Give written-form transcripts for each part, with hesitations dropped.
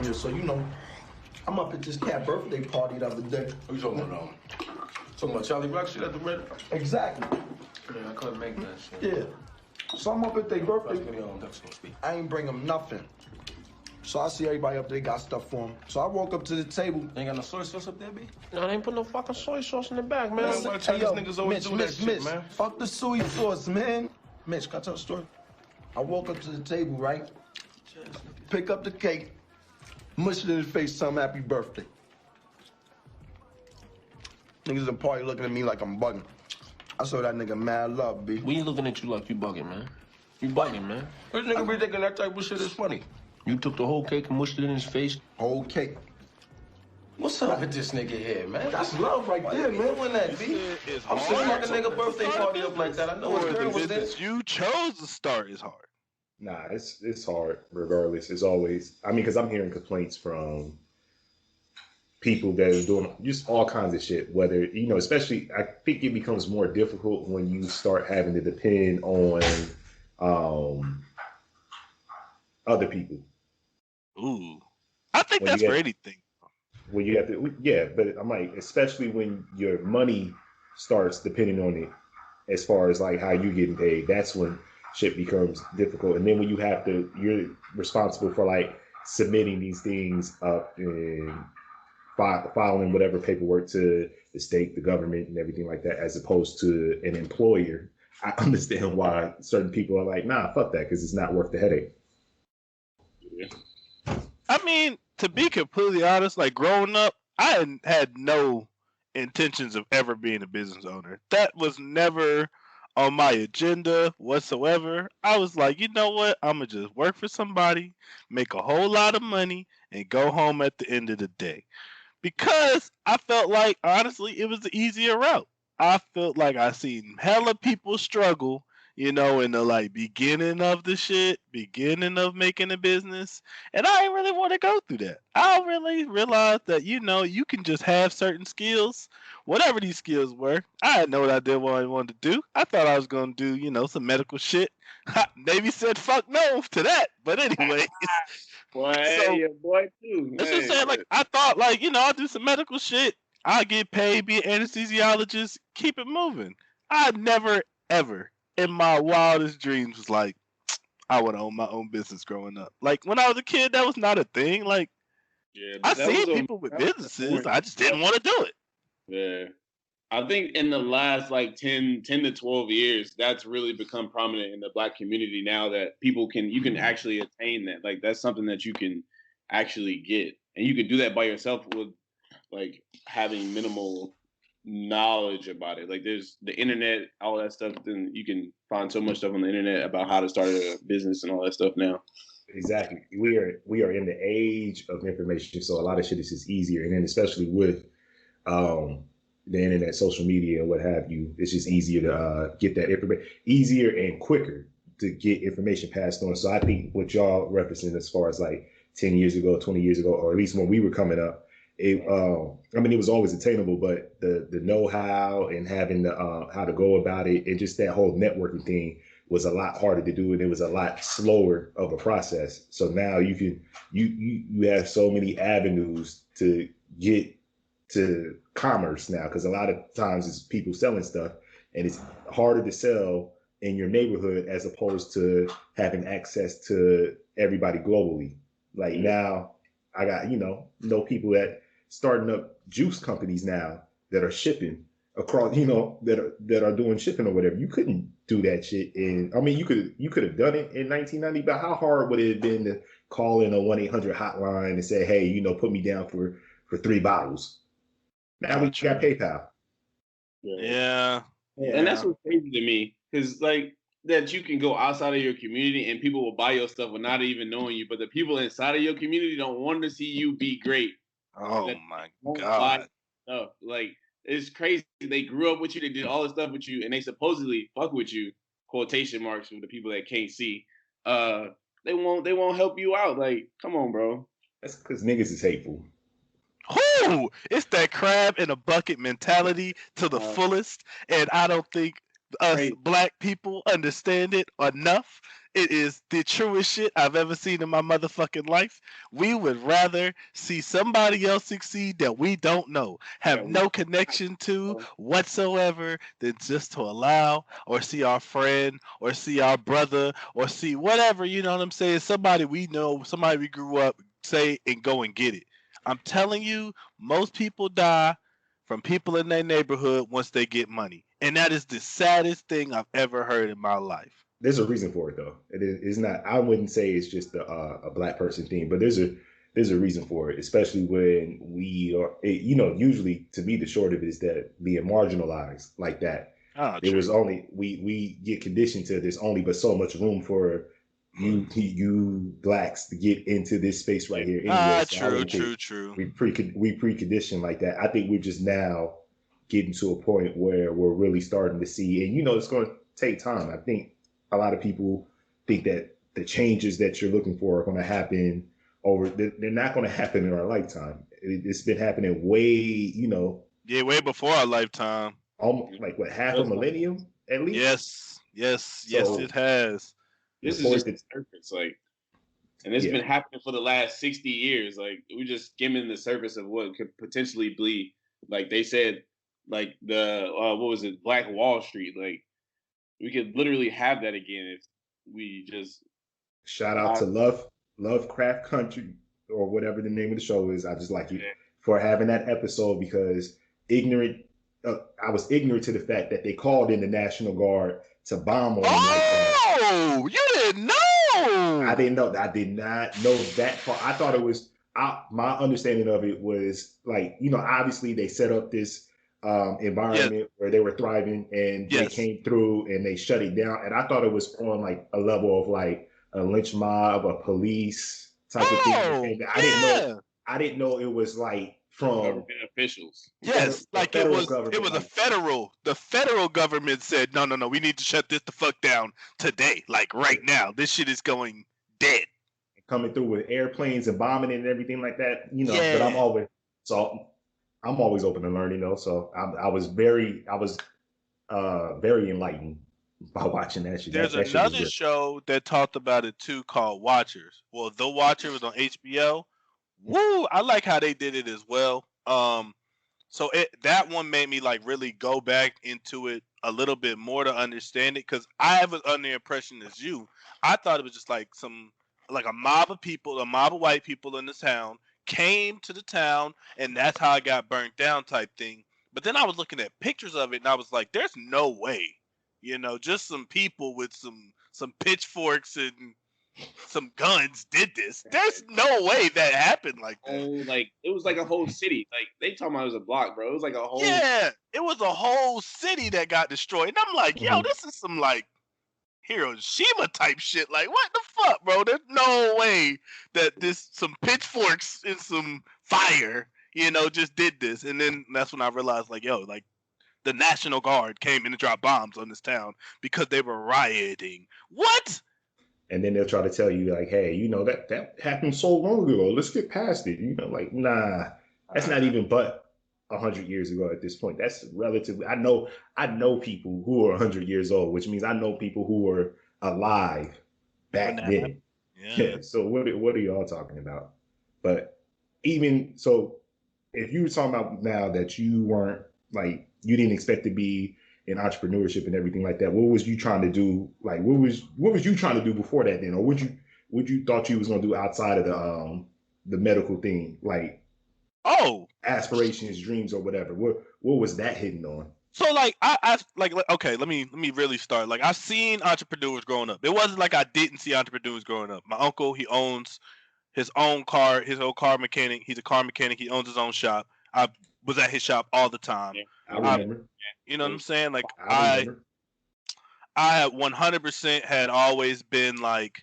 Yeah, so you know, I'm up at this cat birthday party the other day. What you talking about? Talking about Charlie Rock shit at the Red? Exactly. Yeah, I couldn't make that shit. Yeah. So I'm up at their birthday. Speak. I ain't bring them nothing. So I see everybody up there got stuff for them. So I walk up to the table. Ain't got no soy sauce up there, B? No, they ain't put no fucking soy sauce in the bag, man. Listen, Chinese niggas always do that shit, man. Fuck the soy sauce, man. Mitch, can I tell a story? I walk up to the table, right? Pick up the cake, mush it in his face, tell him happy birthday. Niggas in the party looking at me like I'm bugging. I saw that nigga mad love, B. We ain't looking at you like you bugging, man. You bugging, man. This nigga be thinking that type of shit is funny. You took the whole cake and mushed it in his face. Whole cake. What's up with this nigga here, man? That's love right there, man. Doing that, B? I'm sitting like a nigga birthday party up like that. I know his girl was there. You chose to start is hard. Nah, it's hard regardless. It's always, I mean, because I'm hearing complaints from people that are doing just all kinds of shit, whether, you know, especially, I think it becomes more difficult when you start having to depend on other people. Ooh. I think that's for anything. When you have to, yeah, but I'm like, especially when your money starts depending on it, as far as like how you getting paid, that's when shit becomes difficult. And then when you have to, you're responsible for like submitting these things up and filing whatever paperwork to the state, the government, and everything like that, as opposed to an employer. I understand why certain people are like, nah, fuck that, because it's not worth the headache. I mean, to be completely honest, like growing up, I had no intentions of ever being a business owner. That was never on my agenda whatsoever. I was like, you know what? I'm going to just work for somebody, make a whole lot of money, and go home at the end of the day. Because I felt like, honestly, it was the easier route. I felt like I seen hella people struggle, you know, in the like beginning of the shit, beginning of making a business. And I didn't really want to go through that. I really realized that, you know, you can just have certain skills, whatever these skills were. I didn't know what I did, what I wanted to do. I thought I was going to do, you know, some medical shit. Navy said fuck no to that. But anyway. Boy, So, your boy too. That's just saying, like, I thought, like, you know, I'll do some medical shit. I'll get paid, be an anesthesiologist, keep it moving. I never, ever in my wildest dreams was like, I would own my own business growing up. Like, when I was a kid, that was not a thing. Like, Yeah, I seen people with businesses. I just didn't want to do it. Yeah. I think in the last like 10 to 12 years, that's really become prominent in the Black community now, that you can actually attain that. Like, that's something that you can actually get. And you can do that by yourself with like having minimal knowledge about it. Like, there's the internet, all that stuff. Then you can find so much stuff on the internet about how to start a business and all that stuff now. Exactly. We are in the age of information, so a lot of shit is just easier. And then especially with the internet, social media, and what have you, it's just easier to get that information, easier and quicker to get information passed on. So I think what y'all represent as far as like 10 years ago, 20 years ago, or at least when we were coming up, it was always attainable, but the know-how and having the how to go about it, and just that whole networking thing was a lot harder to do, and it was a lot slower of a process. So now you have so many avenues to get to commerce now, because a lot of times it's people selling stuff, and it's harder to sell in your neighborhood as opposed to having access to everybody globally. Like now, I got know people that starting up juice companies now that are shipping across, that are doing shipping or whatever. You couldn't do that shit you could have done it in 1990, but how hard would it have been to call in a 1-800 hotline and say, hey, put me down for 3 bottles? Now we got PayPal. Yeah. And that's what's crazy to me, because like that you can go outside of your community and people will buy your stuff without even knowing you, but the people inside of your community don't want to see you be great. Oh my God. Stuff. Like, it's crazy. They grew up with you, they did all this stuff with you, and they supposedly fuck with you, quotation marks, for the people that can't see. They won't help you out. Like, come on, bro. That's because niggas is hateful. It's that crab in a bucket mentality to the fullest, and I don't think us Right. black people understand it enough. It is the truest shit I've ever seen in my motherfucking life. We would rather see somebody else succeed that we don't know, have That we no connection to whatsoever, than just to allow or see our friend or see our brother or see whatever, you know what I'm saying? Somebody we know, somebody we grew up, say, and go and get it. I'm telling you, most people die from people in their neighborhood once they get money. And that is the saddest thing I've ever heard in my life. There's a reason for it though. It's not. I wouldn't say it's just a black person thing, but there's a reason for it, especially when we are. Usually to me the short of it is that being marginalized like that. Oh, There true. was only we get conditioned to there's only but so much room for you blacks to get into this space right here. Anyway, so I True, wouldn't think true. we preconditioned like that. I think we're just now getting to a point where we're really starting to see, and it's going to take time. I think a lot of people think that the changes that you're looking for are going to happen they're not going to happen in our lifetime. It's been happening way, Yeah, way before our lifetime. almost like what, half a millennium at least. Yes, So, it has. This the is point just that- the surface, like, and it's Yeah. been happening for the last 60 years. Like, we're just skimming the surface of what could potentially be. Like they said, like the what was it, Black Wall Street? Like, we could literally have that again if we just. Shout out to Lovecraft Country or whatever the name of the show is. I just like you for having that episode because I was ignorant to the fact that they called in the National Guard to bomb on them like that. Oh, you didn't know? I didn't know. I did not know that part. I thought it was. My understanding of it was like, obviously they set up this environment where they were thriving, and they came through and they shut it down. And I thought it was on like a level of like a lynch mob, a police type of thing. I didn't know it was like from government officials. Yes, like it was government, a federal. The federal government said, no, we need to shut this the fuck down today, like right now. This shit is going dead. Coming through with airplanes and bombing it and everything like that, But I'm always open to learning, though. So I was very enlightened by watching that shit. There's another show that talked about it too called Watchers. Well, The Watcher was on HBO. Woo! I like how they did it as well. So that one made me like really go back into it a little bit more to understand it, because I was under the impression as you. I thought it was just like a mob of people, a mob of white people in the town came to the town, and that's how it got burnt down type thing. But then I was looking at pictures of it, and I was like, there's no way, just some people with some pitchforks and some guns did this. There's no way that happened like that. Oh, like it was like a whole city. Like they talking about it was a block, bro. It was like a whole. Yeah, it was a whole city that got destroyed. And I'm like, yo, this is some like Hiroshima type shit. Like, what the fuck, bro? There's no way that some pitchforks and some fire, just did this. And then that's when I realized, like, yo, like the National Guard came in and dropped bombs on this town because they were rioting. What? And then they'll try to tell you, like, hey, that happened so long ago. Let's get past it. Like, nah, that's not even but 100 years ago at this point. That's relatively. I know people who are 100 years old, which means I know people who were alive back then. Yeah. So what are y'all talking about? But even so, if you were talking about now that you weren't like you didn't expect to be in entrepreneurship and everything like that, what was you trying to do? Like, what was you trying to do before that then, or what you thought you was gonna do outside of the medical thing, like aspirations, dreams, or whatever? What was that hitting on? So like I like okay, let me really start. Like I've seen entrepreneurs growing up. It wasn't like I didn't see entrepreneurs growing up. My uncle, he owns his own car mechanic. He's a car mechanic. He owns his own shop. I was at his shop all the time. Yeah, I remember. You know what I'm saying? Like I had 100% had always been like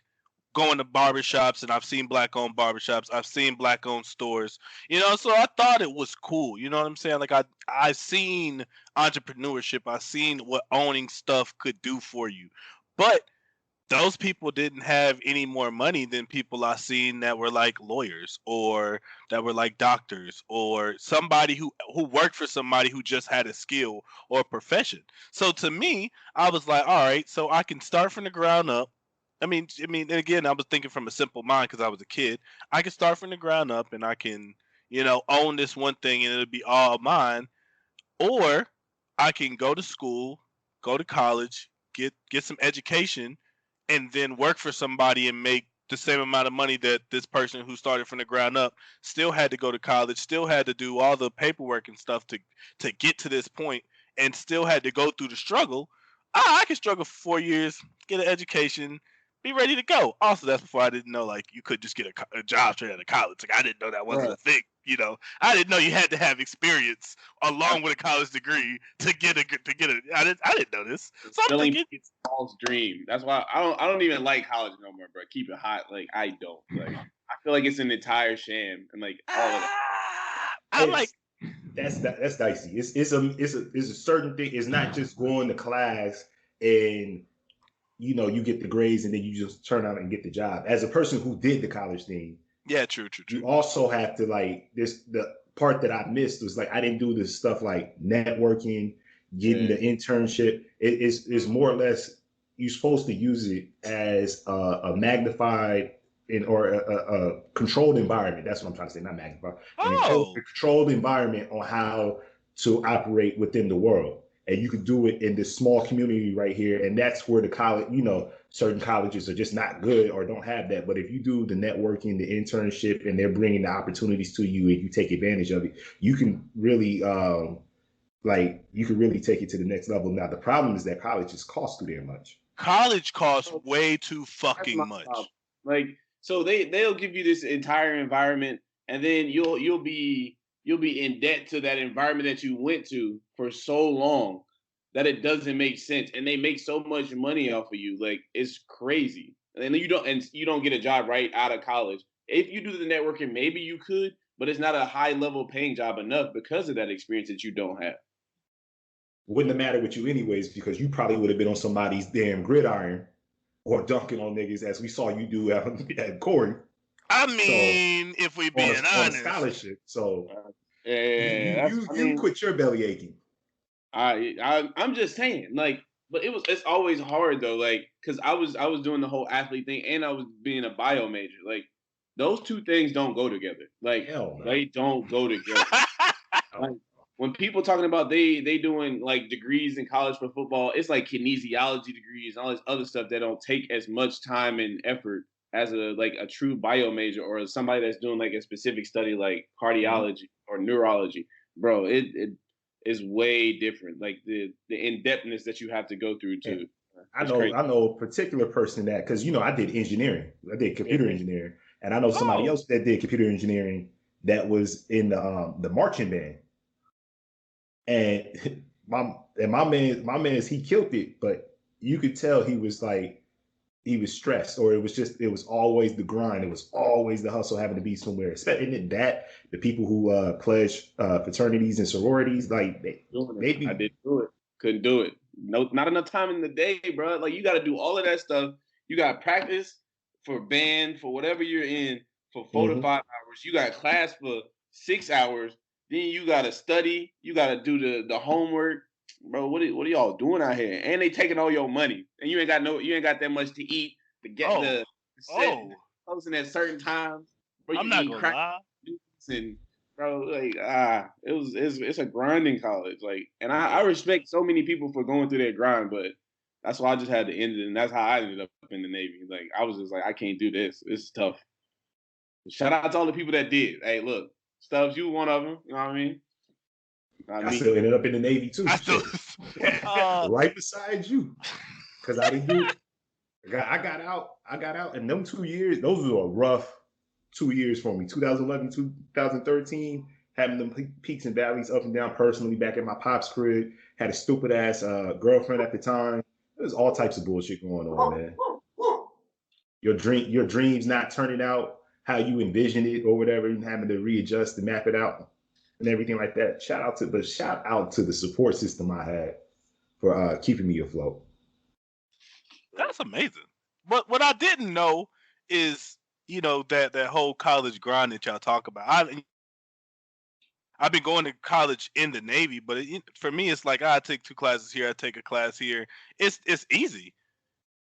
going to barbershops, and I've seen black-owned barbershops. I've seen black-owned stores. So I thought it was cool. You know what I'm saying? Like I seen entrepreneurship. I seen what owning stuff could do for you. But those people didn't have any more money than people I seen that were like lawyers or that were like doctors or somebody who worked for somebody who just had a skill or a profession. So to me, I was like, all right, so I can start from the ground up. And again, I was thinking from a simple mind because I was a kid. I can start from the ground up and I can, own this one thing and it'll be all mine. Or I can go to school, go to college, get some education, and then work for somebody and make the same amount of money that this person who started from the ground up still had to go to college, still had to do all the paperwork and stuff to get to this point, and still had to go through the struggle. I can struggle for 4 years, get an education, be ready to go. Also, that's before I didn't know like you could just get a job straight out of college. Like I didn't know that wasn't a thing. I didn't know you had to have experience along with a college degree to get a. I didn't know this. So I'm thinking it's Paul's dream. That's why I don't even like college no more, bro. Keep it hot. Like I don't. Like I feel like it's an entire sham and like all of that. I'm like. That's dicey. It's a certain thing. It's not just going to class and you get the grades and then you just turn out and get the job. As a person who did the college thing, yeah, true. You also have to the part that I missed was like I didn't do this stuff like networking, getting the internship. It's more or less you're supposed to use it as a magnified or a controlled environment. That's what I'm trying to say, not magnified. A controlled environment on how to operate within the world. And you could do it in this small community right here. And that's where the college, certain colleges are just not good or don't have that. But if you do the networking, the internship, and they're bringing the opportunities to you and you take advantage of it, you can really, take it to the next level. Now, the problem is that colleges cost too damn much. College costs way too fucking much. Like, so they'll give you this entire environment and then you'll be in debt to that environment that you went to for so long that it doesn't make sense. And they make so much money off of you. Like it's crazy. And you don't get a job right out of college. If you do the networking, maybe you could, but it's not a high level paying job enough because of that experience that you don't have. Wouldn't have mattered with you anyways, because you probably would have been on somebody's damn gridiron or dunking on niggas as we saw you do at Corey. I mean, if we being honest, on a scholarship. So you quit your belly aching. I'm just saying, like, but it's always hard though, like, because I was doing the whole athlete thing and I was being a bio major. Like, those two things don't go together. Like, they don't go together. Like, when people talking about they doing like degrees in college for football, it's like kinesiology degrees and all this other stuff that don't take as much time and effort as a true bio major or somebody that's doing like a specific study like cardiology or neurology. Bro, it is way different. Like the in-depthness that you have to go through too. I know a particular person that, because I did engineering. I did computer engineering. And I know somebody else that did computer engineering that was in the marching band. And my man, he killed it, but you could tell he was stressed, or it was always the grind. It was always the hustle, having to be somewhere. Especially that the people who pledge fraternities and sororities, like I didn't do it, couldn't do it. No, not enough time in the day, bro. Like you got to do all of that stuff. You got practice for band, for whatever you're in, for 4 to 5 hours. You got class for 6 hours. Then you gotta study. You gotta do the homework, bro. What are y'all doing out here? And they taking all your money, and you ain't got that much to eat to get the set posting at certain times. Bro, I'm not gonna lie. And bro, like it's a grinding college. Like, and I respect so many people for going through that grind, but that's why I just had to end it, and that's how I ended up in the Navy. Like, I was just like, I can't do this. It's tough. Shout out to all the people that did. Hey, look. Stubbs, you one of them. You know what I mean? I still ended up in the Navy too. Right beside you, because I didn't do it. I got out, and them 2 years, those were a rough 2 years for me. 2011, 2013, having them peaks and valleys up and down personally. Back at my pop's crib, had a stupid ass girlfriend at the time. There's all types of bullshit going on, man. Your dreams not turning out how you envision it or whatever, and having to readjust and map it out and everything like that. Shout out to the support system I had for keeping me afloat. That's amazing. what I didn't know is, that whole college grind that y'all talk about. I've been going to college in the Navy, but for me, it's like I take 2 classes here, I take a class here. It's easy.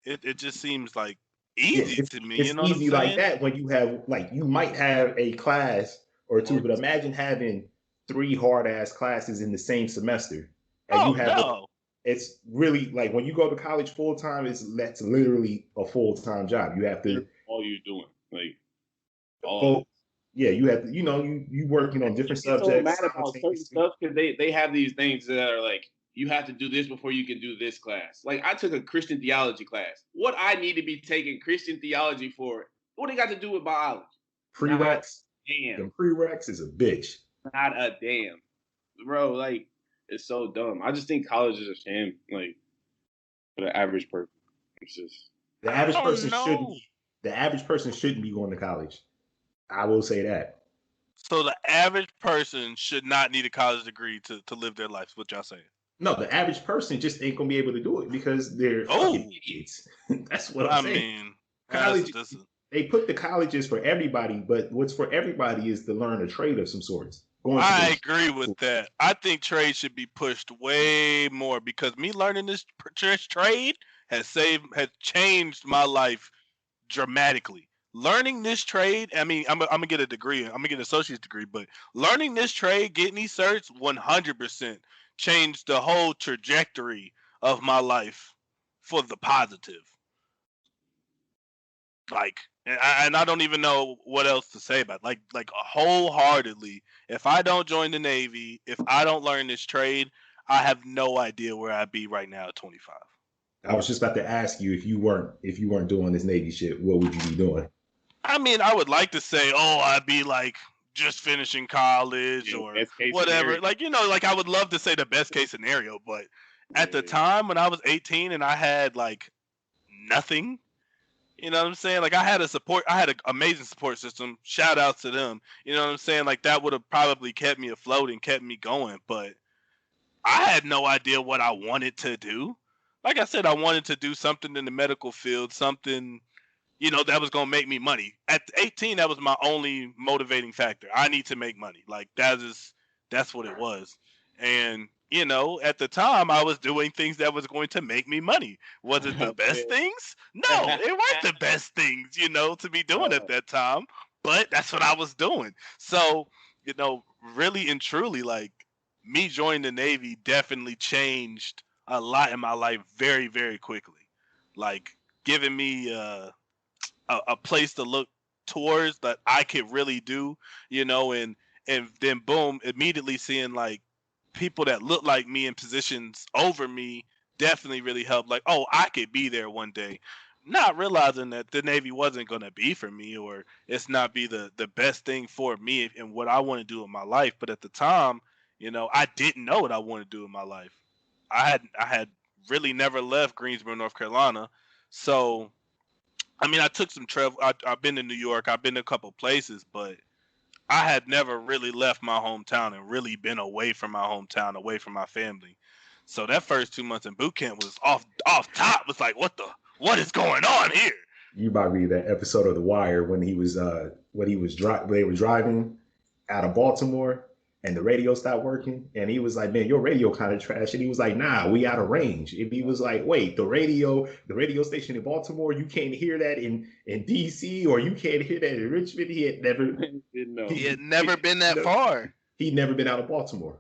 It just seems like Yeah, easy to me. it's You know what I'm easy like saying? that when you have you might have a class or two, but imagine having 3 hard ass classes in the same semester, and you Oh have no. it's really like when you go to college full time, that's literally a full time job. You have to all you're doing, like all. full, yeah, you have to, you working on different Get so subjects mad about certain stuff because they have these things that are like you have to do this before you can do this class. Like I took a Christian theology class. What I need to be taking Christian theology for? What do they got to do with biology? Prereqs. Damn. The prereqs is a bitch. Not a damn, bro. Like it's so dumb. I just think college is a sham. Like for the average person, it's just the average person shouldn't. The average person shouldn't be going to college. I will say that. So the average person should not need a college degree to live their life. Is what y'all saying? No, the average person just ain't gonna be able to do it because they're fucking idiots. That's what I'm saying. Mean, college. They put the colleges for everybody, but what's for everybody is to learn a trade of some sorts. I agree with that. I think trade should be pushed way more because me learning this trade has changed my life dramatically. Learning this trade, I mean, I'm gonna get a degree. I'm gonna get an associate's degree, but learning this trade, getting these certs, 100% changed the whole trajectory of my life for the positive. Like, and I don't even know what else to say about it. Like wholeheartedly. If I don't join the Navy, if I don't learn this trade, I have no idea where I'd be right now at 25. I was just about to ask you if you weren't doing this Navy shit, what would you be doing? I mean, I would like to say, I'd be like just finishing college or whatever. Scenario. Like I would love to say the best case scenario, but at the time when I was 18 and I had like nothing, you know what I'm saying? Like I had an amazing support system. Shout out to them. You know what I'm saying? Like that would have probably kept me afloat and kept me going, but I had no idea what I wanted to do. Like I said, I wanted to do something in the medical field, something that was going to make me money. At 18, that was my only motivating factor. I need to make money. Like, that's what it was. And, at the time, I was doing things that was going to make me money. Was it the best things? No, it weren't the best things, to be doing at that time. But that's what I was doing. So, really and truly, like, me joining the Navy definitely changed a lot in my life very, very quickly. Like, giving me a place to look towards that I could really do, and then boom, immediately seeing like people that look like me in positions over me definitely really helped. Like, I could be there one day. Not realizing that the Navy wasn't going to be for me or it's not be the best thing for me and what I want to do in my life. But at the time, I didn't know what I wanted to do in my life. I had really never left Greensboro, North Carolina. So I mean, I took some travel. I've been to New York. I've been to a couple places, but I had never really left my hometown and really been away from my hometown, away from my family. So that first 2 months in boot camp was off top. It's like, what is going on here? You might read that episode of The Wire when they were driving out of Baltimore and the radio stopped working, and he was like, "Man, your radio kind of trash." And he was like, "Nah, we out of range." And he was like, "Wait, the radio station in Baltimore, you can't hear that in DC, or you can't hear that in Richmond." He had never been that far. He'd never been out of Baltimore,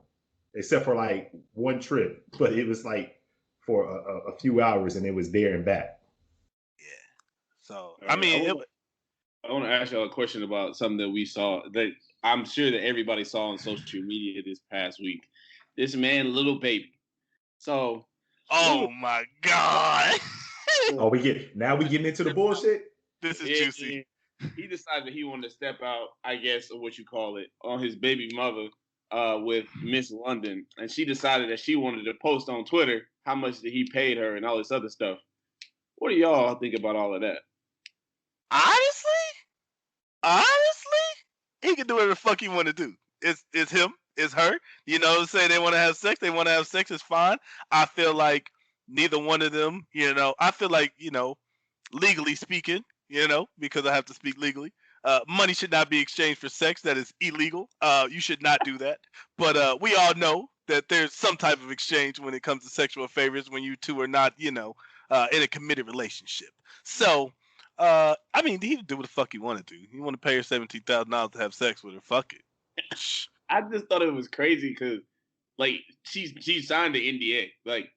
except for like one trip, but it was like for a few hours, and it was there and back. Yeah. So I mean, I want to ask y'all a question about something that we saw that I'm sure that everybody saw on social media this past week. This man, Little Baby. So, my God. we getting into the bullshit. This is juicy. He decided that he wanted to step out, I guess, or what you call it, on his baby mother with Miss London, and she decided that she wanted to post on Twitter how much that he paid her and all this other stuff. What do y'all think about all of that? Honestly, he can do whatever the fuck he want to do. It's him, it's her. Say they want to have sex, it's fine. I feel like neither one of them, I feel like, legally speaking, because I have to speak legally. Money should not be exchanged for sex. That is illegal. You should not do that. But we all know that there's some type of exchange when it comes to sexual favors when you two are not, in a committed relationship. So, he can do what the fuck he want to do. He want to pay her $17,000 to have sex with her. Fuck it. I just thought it was crazy because, like, she signed the NDA. Like,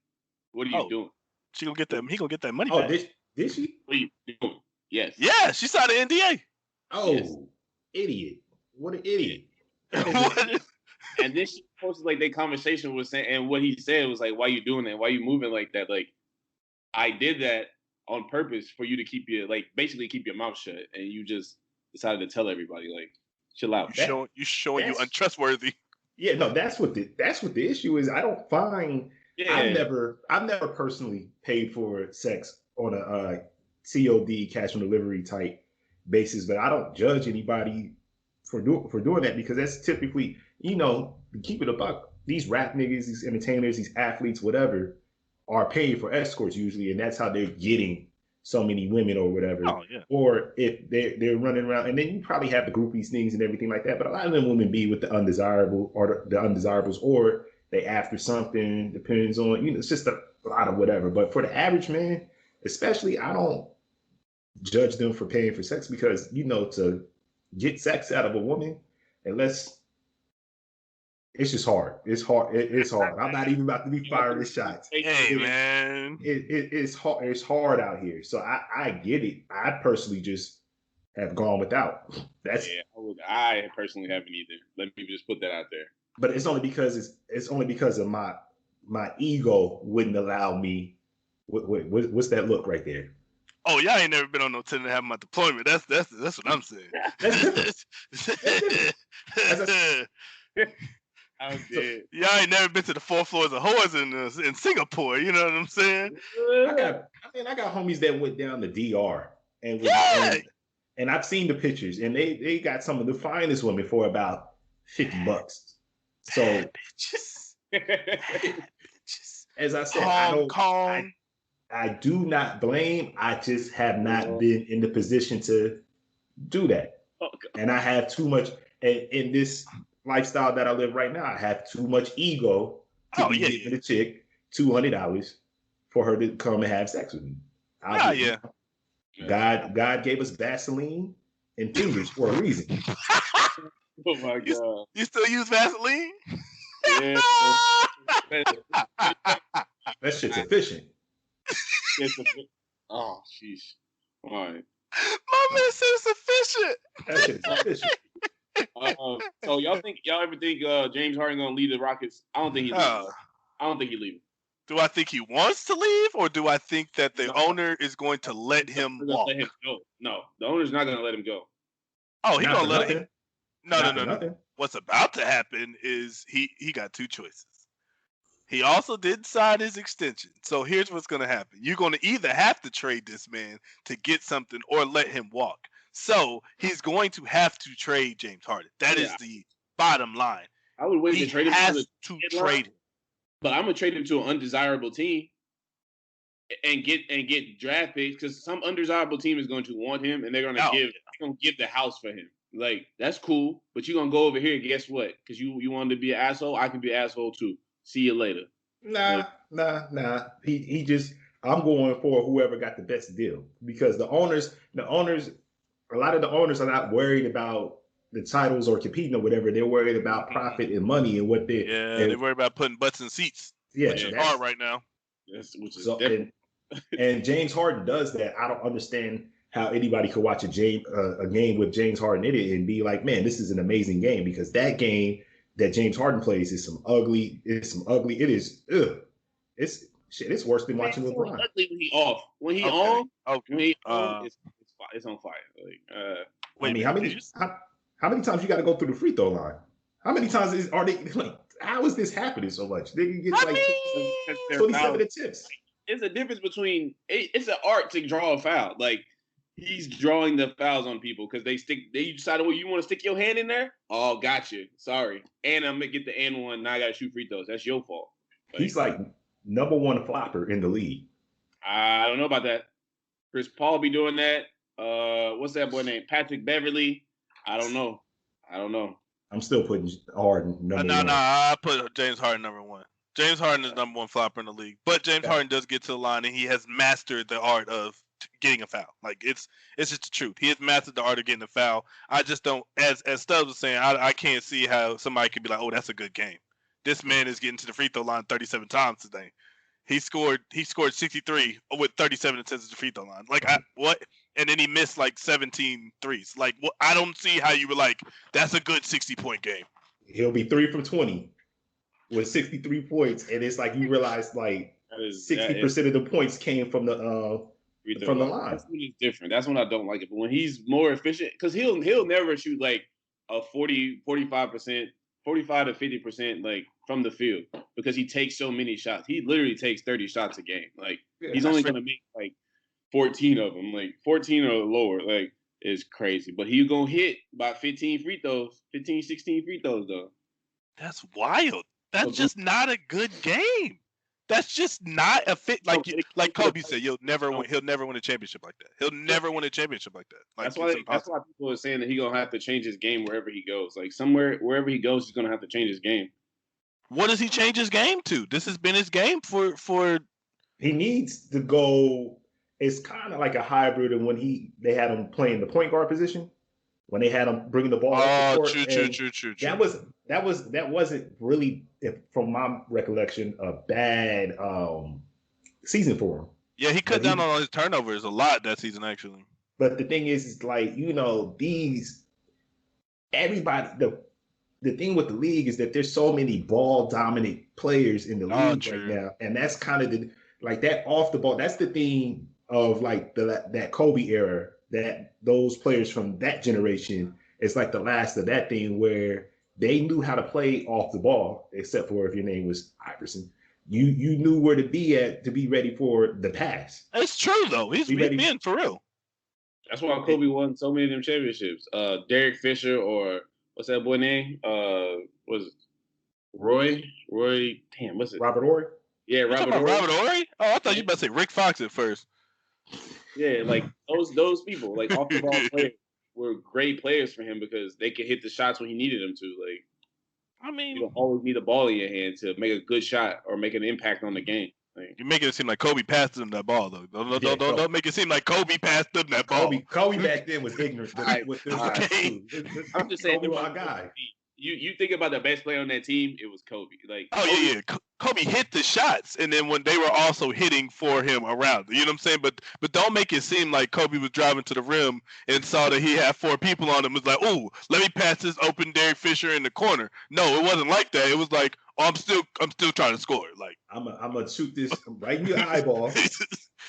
what are you doing? She gonna get that. He gonna get that money Oh, back. did she? What are you doing? Yes. Yeah, she signed the NDA. Oh, Yes. Idiot! What an idiot! And then she posted like their conversation was saying, and what he said was like, "Why you doing that? Why you moving like that? Like, I did that on purpose for you to keep basically keep your mouth shut, and you just decided to tell everybody like, chill out. You showing you untrustworthy. Yeah, no, that's what the issue is. I don't find. Yeah. I've never personally paid for sex on a COD cash on delivery type basis, but I don't judge anybody for doing that because that's typically, keep it a buck. These rap niggas, these entertainers, these athletes, whatever, are paid for escorts usually, and that's how they're getting so many women or whatever. Oh, yeah. Or if they're running around, and then you probably have the groupies things and everything like that. But a lot of them women be with the undesirable or the undesirables, or they after something. Depends on it's just a lot of whatever. But for the average man, especially, I don't judge them for paying for sex because to get sex out of a woman, unless it's just hard. It's hard. It's hard. I'm not even about to be firing shots. Hey, man. It's hard. It's hard out here. So I get it. I personally just have gone without. I personally haven't either. Let me just put that out there. But it's only because of my ego wouldn't allow me. What's that look right there? Oh, y'all ain't never been on no 10.5-month deployment. That's what I'm saying. That's different. That's different. I'm dead. Y'all ain't never been to the 4 floors of whores in Singapore. You know what I'm saying? I got homies that went down to DR and I've seen the pictures, and they got some of the finest women for about $50. So, bitches. As I said, I do not blame. I just have not been in the position to do that. And I have too much in this lifestyle that I live right now. I have too much ego to be giving a chick $200 for her to come and have sex with me. God gave us Vaseline and fingers for a reason. Oh my God! You still use Vaseline? Yeah. That shit's efficient. Oh, jeez. All right. My man said it's efficient. That shit's efficient. So y'all ever think James Harden gonna leave the Rockets? I don't think he's leaving. I don't think he's leaving. Do I think he wants to leave, or do I think that the owner is going to let him walk? Let him go. No, the owner's not gonna let him go. Oh, he's gonna let him. No. Nothing. What's about to happen is he got two choices. He also didn't sign his extension. So here's what's going to happen. You're going to either have to trade this man to get something or let him walk. So he's going to have to trade James Harden. That is the bottom line. I would wait to trade him. He has to trade him. But I'm going to trade him to an undesirable team and get draft picks because some undesirable team is going to want him and they're going to give the house for him. Like, that's cool, but you're going to go over here, guess what? Because you wanted to be an asshole, I can be an asshole too. See you later. Nah. He just, I'm going for whoever got the best deal because a lot of the owners are not worried about the titles or competing or whatever. They're worried about profit and money and what they're worried about putting butts in seats. Yeah, which is hard right now. Which is different. And James Harden does that. I don't understand how anybody could watch a game with James Harden in it and be like, man, this is an amazing game because that game that James Harden plays is some ugly. It is. It's worse than watching LeBron. Ugly when he off. When he on, it's on fire. Like, how many times you got to go through the free throw line? How many times are they like? How is this happening so much? They get 27 attempts. It's a difference between it's an art to draw a foul. Like he's drawing the fouls on people because they decided, well, you want to stick your hand in there? Oh, gotcha. Sorry. And I'm gonna get the and one. Now I gotta shoot free throws. That's your fault. He's like number one flopper in the league. I don't know about that. Chris Paul be doing that. What's that boy named? Patrick Beverly. I don't know. I'm still putting Harden number No, one. I put James Harden number one. James Harden is number one flopper in the league, but James Harden does get to the line, and he has mastered the art of getting a foul. Like it's just the truth. He has mastered the art of getting a foul. I just don't, as Stubbs was saying, I can't see how somebody could be like, oh, that's a good game. This man is getting to the free throw line 37 times today. He scored 63 with 37 attempts at the free throw line. Like what? And then he missed like 17 threes. Like what? I don't see how you were like, that's a good 60-point game. He'll be 3 from 20 with 63 points, and it's like you realize like 60% of the points came from the line. That's when it's different. That's when I don't like it. But when he's more efficient, because he'll never shoot like a 45%, 45 to 50% like from the field because he takes so many shots. He literally takes 30 shots a game. Like he's only gonna make like 14 of them, like 14 or lower. Like it's crazy. But he's gonna hit about 15, 16 free throws though. That's wild. That's just not a good game. That's just not a fit. Like Kobe said, he'll never win a championship like that. He'll never win a championship like that. Like, that's why people are saying that he's gonna have to change his game wherever he goes. Like wherever he goes, he's gonna have to change his game. What does he change his game to? This has been his game for. He needs to go. It's kind of like a hybrid of when they had him playing the point guard position. When they had him bringing the ball up the court. True. That wasn't really, from my recollection, a bad season for him. Yeah, he cut down on his turnovers a lot that season, actually. But the thing is like, everybody, the thing with the league is that there's so many ball dominant players in the league right now, and that's kind of that off the ball. That's the theme of like that Kobe era. That those players from that generation, it's like the last of that thing where they knew how to play off the ball, except for if your name was Iverson. You knew where to be at to be ready for the pass. It's true though. He's being for real. That's why Kobe won so many of them championships. Derek Fisher, or what's that boy name? Was it Roy? Damn, what's it? Robert Horry? Yeah, Robert Horry. Oh, I thought you were about to say Rick Fox at first. Yeah, like those people, like off the ball players, were great players for him because they could hit the shots when he needed them to. Like, I mean, you don't always need a ball in your hand to make a good shot or make an impact on the game. Like, you're making it seem like Kobe passed him that ball, though. Don't make it seem like Kobe passed him that ball. Kobe back then was ignorant. I'm just saying, Kobe, my guy. You think about the best player on that team, it was Kobe. Like, yeah. Kobe hit the shots, and then when they were also hitting for him around, you know what I'm saying? But don't make it seem like Kobe was driving to the rim and saw that he had 4 people on him. It was like, oh, let me pass this open Derek Fisher in the corner. No, it wasn't like that. It was like, oh, I'm still trying to score. Like, I'm gonna shoot this right in your eyeball.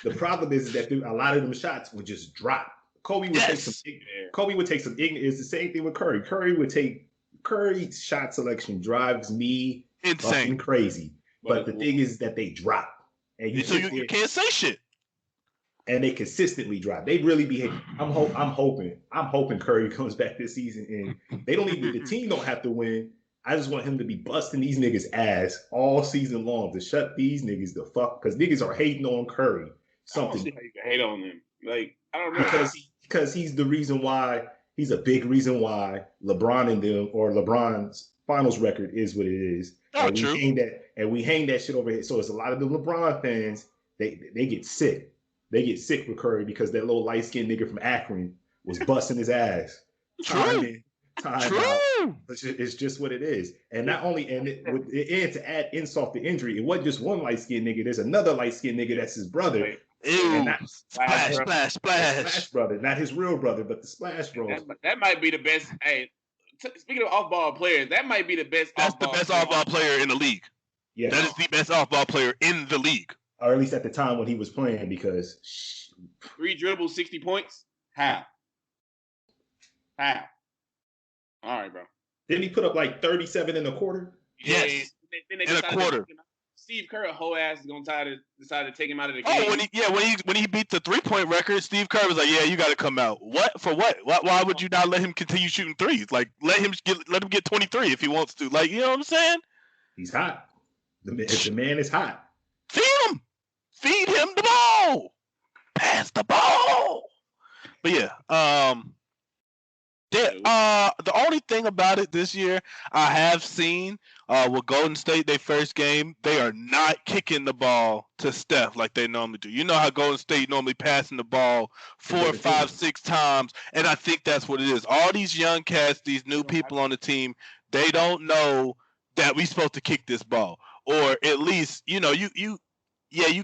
The problem is that a lot of them shots would just drop. Kobe would take some ignorance. It's the same thing with Curry. Curry's shot selection drives me insane, crazy. But the thing is that they drop, and you can't say shit. And they consistently drop. They really behave. I'm hoping Curry comes back this season, and the team don't have to win. I just want him to be busting these niggas' ass all season long to shut these niggas the fuck, because niggas are hating on Curry. I don't see how you can hate on him. Like, I don't know. Because he's the reason why. He's a big reason why LeBron and them, or LeBron's finals record is what it is. True. We hang that shit over here. So it's a lot of the LeBron fans, they get sick. They get sick with Curry because that little light-skinned nigga from Akron was busting his ass. True. It's just what it is. And not only, to add insult to injury, it wasn't just one light-skinned nigga. There's another light-skinned nigga that's his brother. Ew. Splash. Splash brother, not his real brother, but the Splash Bros. That might be the best. Hey, speaking of off-ball players, that might be the best. That's the best off-ball player in the league. Yeah, that is the best off-ball player in the league, or at least at the time when he was playing. Because 3 dribbles, 60 points. How? All right, bro. Didn't he put up like 37 in a quarter? Yes, in a quarter. Steve Kerr, whole ass is gonna decide to take him out of the game. When he beat the 3-point record, Steve Kerr was like, "Yeah, you got to come out." What for? What? Why would you not let him continue shooting threes? Like, let him get 23 if he wants to. Like, you know what I'm saying? He's hot. The man is hot. Feed him the ball. pass the ball. But yeah, the only thing about it this year I have seen with Golden State, their first game, they are not kicking the ball to Steph like they normally do. You know how Golden State normally passing the ball 4, 5, 6 times, and I think that's what it is. All these young cats, these new people on the team, they don't know that we supposed to kick this ball, or at least you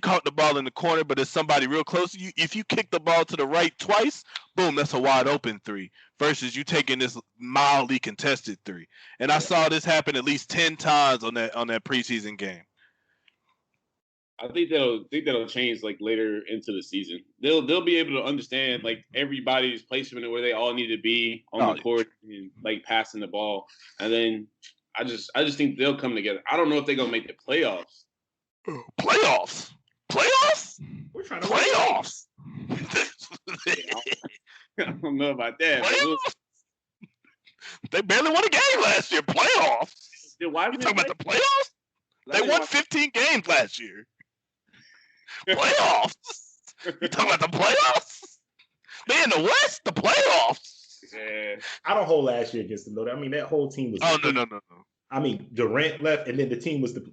caught the ball in the corner, but it's somebody real close to you. If you kick the ball to the right twice, boom, that's a wide open 3. Versus you taking this mildly contested 3. And I saw this happen at least 10 times on that preseason game. I think that'll change like later into the season. They'll be able to understand like everybody's placement and where they all need to be on the court and like passing the ball. And then I just think they'll come together. I don't know if they're gonna make the playoffs. Playoffs? We're trying to playoffs. I don't know about that. They barely won a game last year. Playoffs? You talking about the playoffs? They won 15 games last year. Playoffs? You talking about the playoffs? They in the West? The playoffs? Yeah. I don't hold last year against them though. I mean, that whole team was. Oh no. I mean, Durant left, and then the team was of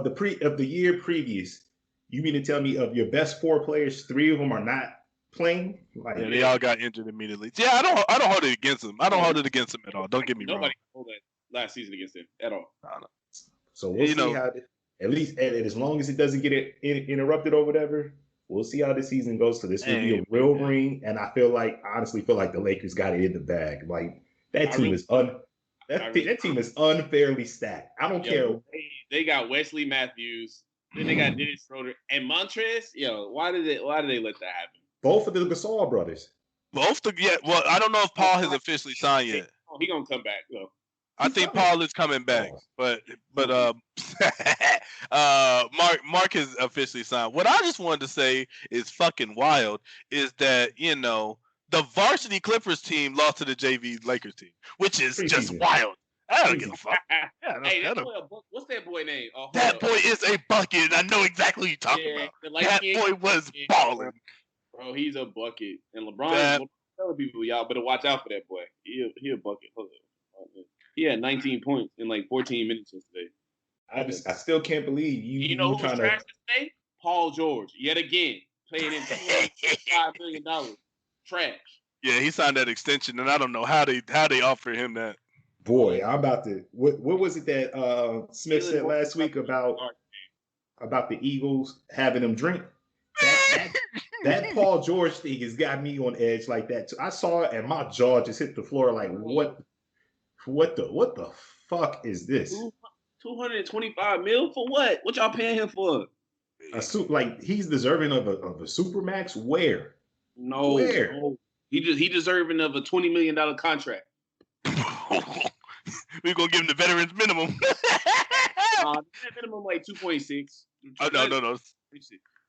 the year previous. You mean to tell me of your best 4 players, 3 of them are not playing? Like, yeah, they all got injured immediately. Yeah, I don't hold it against them. I don't hold it against them at all. Don't get me wrong. Nobody hold that last season against them at all. So we'll see how. At least, as long as it doesn't get interrupted or whatever, we'll see how the season goes. So this will be a real ring, and I honestly feel like the Lakers got it in the bag. Like that team is unfairly stacked. I don't care. They got Wesley Matthews, then they got Dennis Schroeder and Montrez. Why did they let that happen? Both of the Gasol brothers. Well, I don't know if Paul has officially signed yet. He gonna come back though. I think Paul is coming back, but Mark has officially signed. What I just wanted to say is fucking wild is that the varsity Clippers team lost to the JV Lakers team, which is just wild. I don't give a fuck. What's that boy name? That boy is a bucket, and I know exactly who you're talking about. That boy was balling. Bro, he's a bucket, and LeBron is telling people, y'all better watch out for that boy. He a bucket. He had 19 points in like 14 minutes yesterday. I still can't believe you know who's trash today? Paul George, yet again, paying him $5 million. Trash. Yeah, he signed that extension, and I don't know how they offer him that. Boy, I'm about to. What was it that Smith said last week about the Eagles having them drink? That Paul George thing has got me on edge like that. I saw it, and my jaw just hit the floor. Like what the fuck is this? $225 million for what? What y'all paying him for? Like he's deserving of a supermax. Where? No. He deserving of a $20 million contract. We're gonna give him the veterans minimum. Minimum like 2.6. Oh no.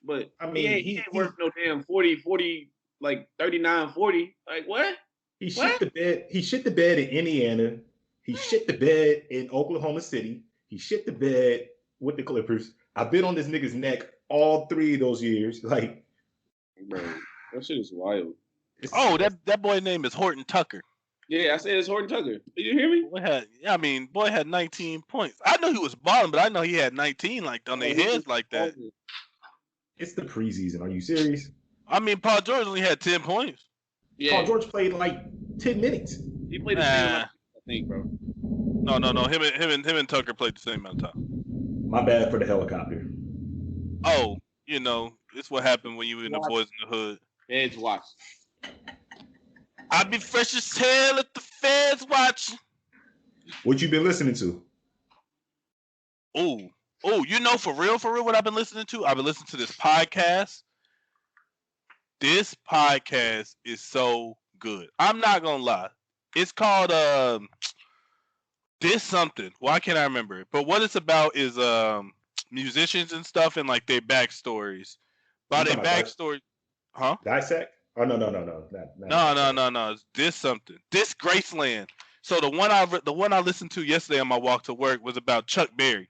But I mean, he ain't worth no damn 40, like 39, 40. Like what? He shit the bed. He shit the bed in Indiana. He shit the bed in Oklahoma City. He shit the bed with the Clippers. I've been on this nigga's neck all 3 of those years. Like, bro, that shit is wild. That boy's name is Horton Tucker. Yeah, I said it's Horton Tucker. Did you hear me? Boy had 19 points. I know he was balling, but I know he had 19 like on their heads like that. It's the preseason. Are you serious? I mean, Paul George only had 10 points. Yeah. Paul George played like 10 minutes. He played the same amount, I think, bro. No. Him and Tucker played the same amount of time. My bad for the helicopter. Oh, it's what happened when you were in the Boys in the Hood. Feds watch. I'd be fresh as hell if the feds watch. What you been listening to? Oh, for real, what I've been listening to? I've been listening to this podcast. This podcast is so good. I'm not gonna lie. It's called This Something. Why can't I remember it? But what it's about is musicians and stuff and like their backstories. By their backstory, huh? Dissect? Oh no. No. It's This Something. This Graceland. So the one I listened to yesterday on my walk to work was about Chuck Berry.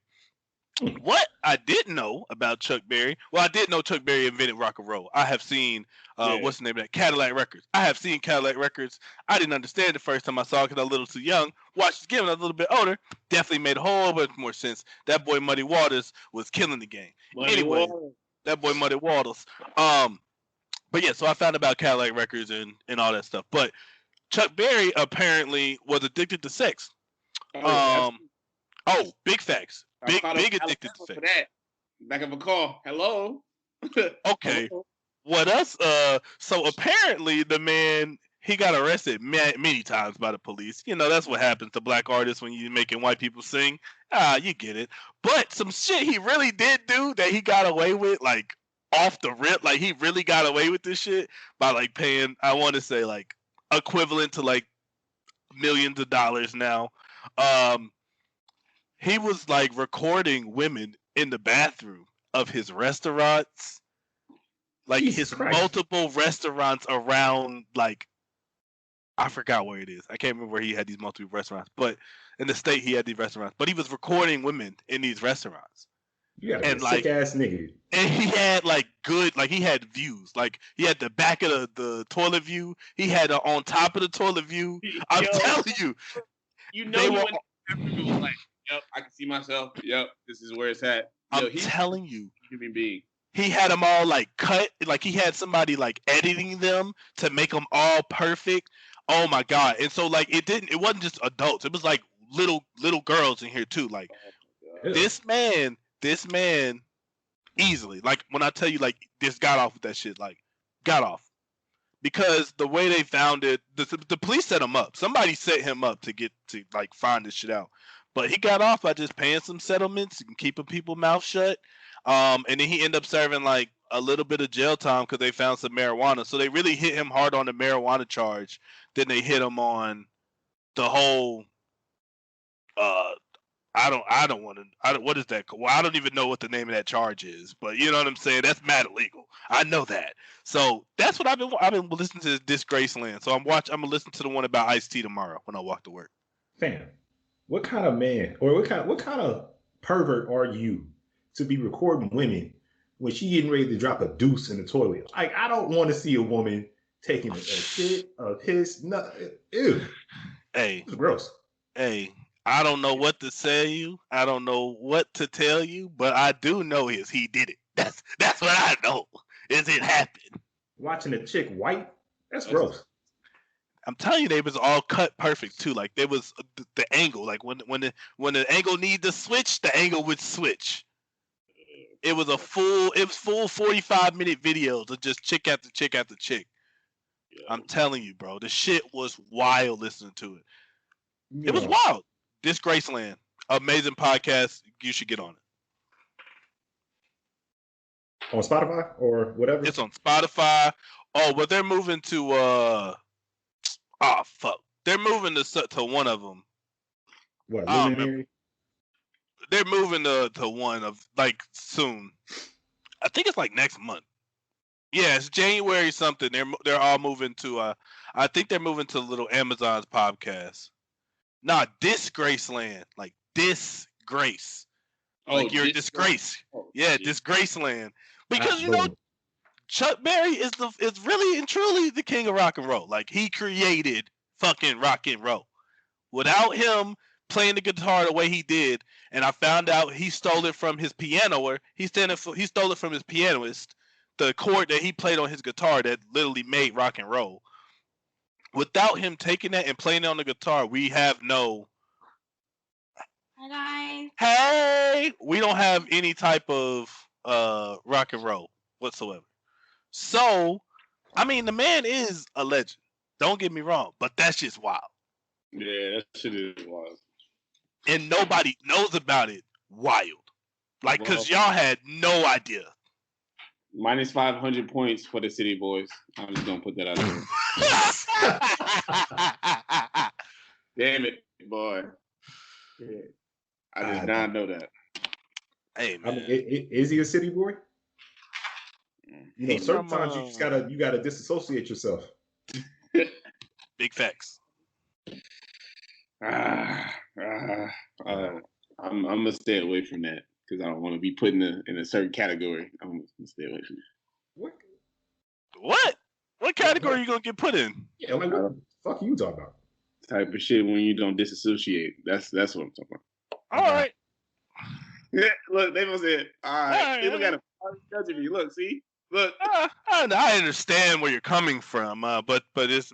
What I didn't know about Chuck Berry, well, I did know Chuck Berry invented rock and roll. I have seen, what's the name of that? Cadillac Records. I have seen Cadillac Records. I didn't understand it the first time I saw it because I was a little too young. Watched it again when I was a little bit older. Definitely made a whole bunch more sense. That boy Muddy Waters was killing the game. Anyway, that boy Muddy Waters. But yeah, so I found about Cadillac Records and all that stuff. But Chuck Berry apparently was addicted to sex. Big facts. Big addicted to sex. That. Back of a call. Hello. Okay. Hello. What else? So apparently the man, he got arrested many times by the police. You know, that's what happens to black artists when you're making white people sing. You get it. But some shit he really did do that he got away with, like off the rip, like he really got away with this shit by like paying, I want to say like equivalent to like millions of dollars now. He was like recording women in the bathroom of his restaurants, like Jesus his Christ. multiple restaurants around, like, I forgot where it is. I can't remember where he had these multiple restaurants, but in the state he had these restaurants. But he was recording women in these restaurants. You got a sick ass nigga. And he had like good, like he had views. Like he had the back of the toilet view. He had on top of the toilet view. I'm telling you. You know, you went after it was like, yep, I can see myself. Yep, this is where it's at. I'm telling you. Human being. He had them all like cut, like he had somebody like editing them to make them all perfect. Oh my god! And so like it wasn't just adults. It was like little girls in here too. Like this man easily. Like when I tell you, like this got off with that shit. Like got off because the way they found it, the police set him up. Somebody set him up to get to like find this shit out. But he got off by just paying some settlements and keeping people's mouth shut. And then he ended up serving like a little bit of jail time because they found some marijuana. So they really hit him hard on the marijuana charge. Then they hit him on the whole. What is that? Well, I don't even know what the name of that charge is. But you know what I'm saying? That's mad illegal. I know that. So that's what I've been listening to this Graceland. So I'm gonna listen to the one about Ice-T tomorrow when I walk to work. Fam, what kind of man or what kind of pervert are you to be recording women when she getting ready to drop a deuce in the toilet? Like, I don't want to see a woman taking a shit, a piss, nothing. Ew. Hey, it's gross. Hey, I don't know what to say you. I don't know what to tell you, but I do know is he did it. That's what I know. Is it happened? Watching a chick white, that's gross. I'm telling you, they was all cut perfect too. Like there was the angle. Like when the angle needed to switch, the angle would switch. It was full 45-minute videos of just chick after chick after chick. Yeah. I'm telling you, bro, the shit was wild listening to it. Yeah. It was wild. This Graceland, amazing podcast. You should get on it. On Spotify or whatever? It's on Spotify. Oh, but they're moving to they're moving to one of them. What? Luminary? They're moving to one of like soon. I think it's like next month. Yeah, it's January something. They're all moving to. I think they're moving to little Amazon's podcast. Nah, Disgraceland, like Disgrace. Like you're a disgrace. Yeah, Disgraceland. Because you know, Chuck Berry is really and truly the king of rock and roll. Like he created fucking rock and roll. Without him playing the guitar the way he did, and I found out he stole it from his pianoer. He stole it from his pianist, the chord that he played on his guitar that literally made rock and roll. Without him taking that and playing it on the guitar, we have no. Hi guys. Hey, we don't have any type of rock and roll whatsoever. So, I mean, the man is a legend. Don't get me wrong, but that's just wild. Yeah, that shit is wild. And nobody knows about it. Wild. Like, because y'all had no idea. Minus 500 points for the City Boys. I'm just going to put that out there. Damn it, boy. Yeah. I did not know that. Hey, man. I mean, is he a city boy? You know, certain times you gotta disassociate yourself. Big facts. I'm gonna stay away from that. because I don't want to be put in a certain category. I'm gonna stay away from it. What? What category are you gonna get put in? Yeah, like what the fuck are you talking about? Type of shit when you don't disassociate. That's what I'm talking about. All right. Yeah, look, they must say, all right. See, look at him. Judging me. Look, see, look. I understand where you're coming from, but it is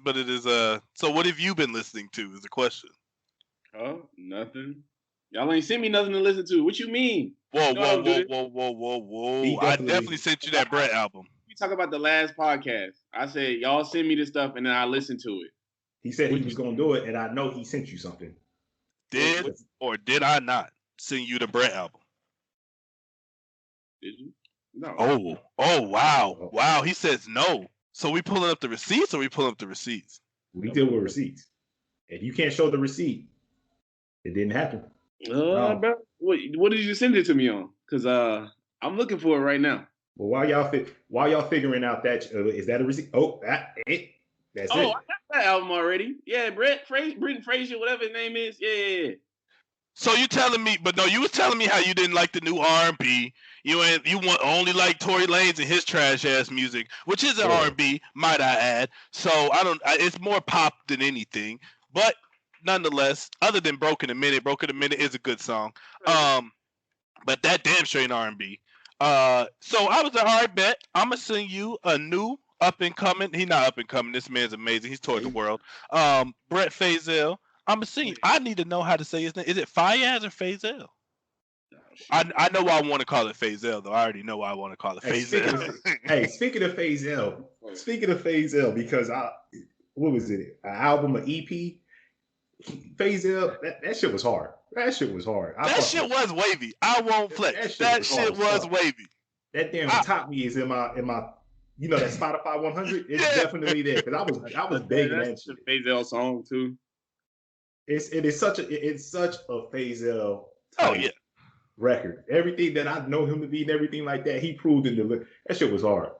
So what have you been listening to? Is the question. Oh, nothing. Y'all ain't sent me nothing to listen to. What you mean? Whoa. He I definitely sent you that Brett album. We talk about the last podcast. I said y'all send me this stuff and then I listen to it. He said he was gonna do it, and I know he sent you something. Did or did I not send you the Brett album? Did you? No. Wow. He says no. So we pulling up the receipts, or we pulling up the receipts? We deal with receipts. If you can't show the receipt, it didn't happen. Bro, what did you send it to me on? Because I'm looking for it right now. Well, while y'all figuring out that is that a receipt? Oh, that's it. I got that album already. Yeah, Britton Frazier, whatever his name is. Yeah. So you telling me? But no, you was telling me how you didn't like the new R&B. You only like Tory Lanez and his trash ass music, which is an R&B, might I add. So it's more pop than anything. But nonetheless, other than Broken a Minute is a good song. But that damn sure ain't R&B. So I was like, all right, bet I'm gonna send you a new up and coming. He's not up and coming. This man's amazing. He's toured the world. Brett Faisal. I'm gonna sing. I need to know how to say his name. Is it Fayaz or Faisal? I know why I want to call it Faisal, though. I already know why I want to call it Faisal. Speaking of Faisal, because what was it? An album, an EP? Faisal, that shit was hard. That shit was hard. That shit was wavy. I won't flex. That shit was wavy. That damn Top Me is in my that Spotify 100. It's definitely there because I was begging that shit. Faisal song too. It's such a Faisal record. Everything that I know him to be and everything like that, he proved in that shit was hard.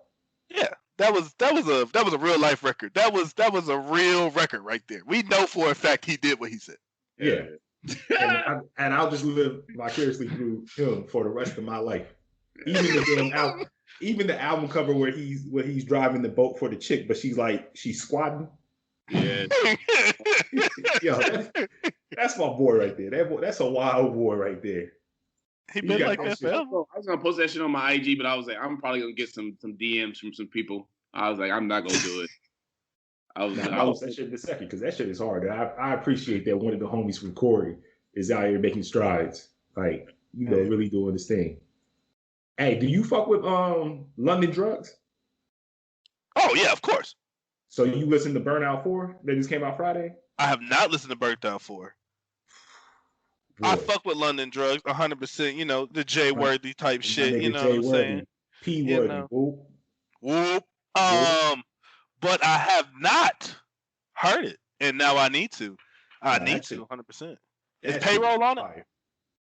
Yeah, that was a real life record. That was a real record right there. We know for a fact he did what he said. Yeah. and I'll just live vicariously through him for the rest of my life. Even the album cover where he's driving the boat for the chick, but she's squatting. Yeah. Yo, that's my boy right there. That's a wild boy right there. He been like that forever. I was gonna post that shit on my IG, but I was like, I'm probably gonna get some DMs from some people. I was like, I'm not gonna do it. I'll post that shit in a second because that shit is hard. I appreciate that one of the homies from Corey is out here making strides. Like, really doing this thing. Hey, do you fuck with London Drugs? Oh yeah, of course. So you listen to Burnout 4 that just came out Friday? I have not listened to Burnout 4. Boy. I fuck with London Drugs 100%. The J Worthy type shit. You know what I'm saying? P Worthy. Whoop. But I have not heard it, and now I need to. I need to 100%. Is Payroll on it?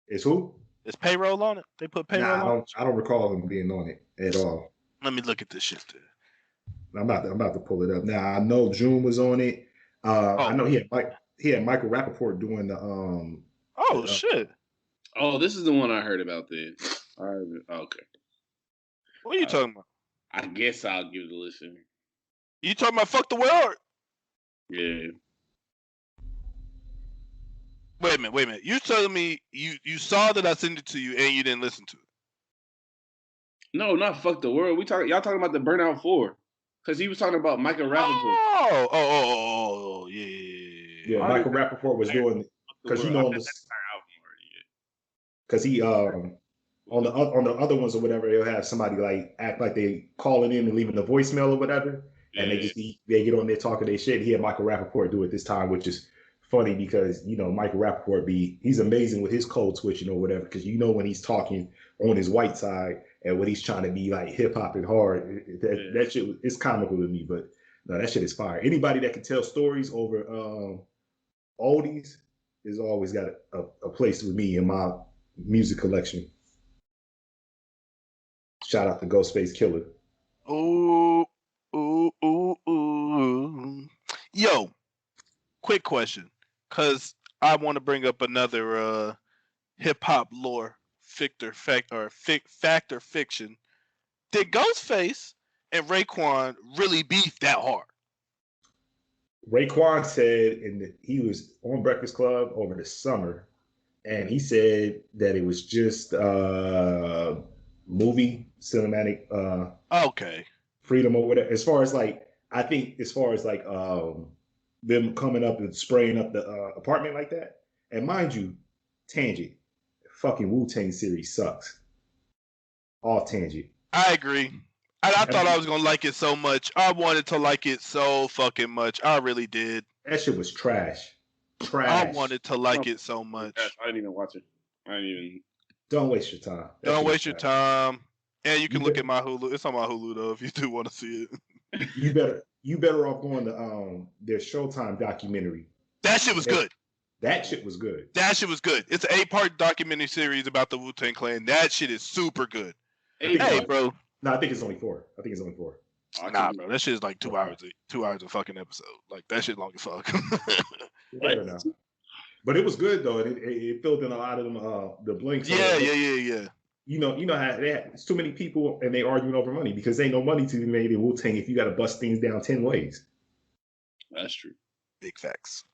Is who? Is Payroll on it? They put Payroll on it? I don't recall him being on it at all. Let me look at this shit there. I'm about to pull it up now. I know June was on it. I know he had Michael Rappaport doing the shit. Oh, this is the one I heard about then. Okay. What are you talking about? I guess I'll give it a listen. You talking about Fuck the World? Yeah. Wait a minute. You telling me you saw that I sent it to you and you didn't listen to it? No, not Fuck the World. Y'all talking about the Burnout 4. Because he was talking about Michael Rappaport. Oh, yeah. Yeah, Michael Rappaport was doing because because he on the other ones or whatever, he'll have somebody like act like they calling in and leaving a voicemail or whatever, and they get on there talking their shit. He had Michael Rappaport do it this time, which is funny because Michael Rappaport he's amazing with his code switching or whatever, because when he's talking on his white side and when he's trying to be like hip hop and hard, that shit is comical to me. But no, that shit is fire. Anybody that can tell stories over oldies has always got a place with me in my music collection. Shout out to Ghostface Killer. Ooh. Yo, quick question, because I want to bring up another hip hop lore fact or fiction. Did Ghostface and Raekwon really beef that hard? Raekwon said he was on Breakfast Club over the summer, and he said that it was just movie cinematic Okay. freedom or whatever. As far as like, I think as far as like them coming up and spraying up the apartment like that. And mind you, tangent, fucking Wu-Tang series sucks. All tangent. I agree. I thought I was gonna like it so much. I wanted to like it so fucking much. I really did. That shit was trash. I wanted to like it so much. I didn't even watch it. I didn't even. Don't waste your time. Don't waste your time. And you can look at my Hulu. It's on my Hulu though if you do want to see it. You better off going to their Showtime documentary. That shit was good. That shit was good. That shit was good. It's an 8-part documentary series about the Wu-Tang Clan. That shit is super good. Hey, bro. No, I think it's only 4. Nah, bro. That shit is like 2 hours. 2 hours of fucking episode. Like that shit long as fuck. But it was good though. It filled in a lot of them the blinks. Yeah. You know how it's too many people and they arguing over money because there ain't no money to be made in Wu-Tang if you got to bust things down 10 ways. That's true. Big facts.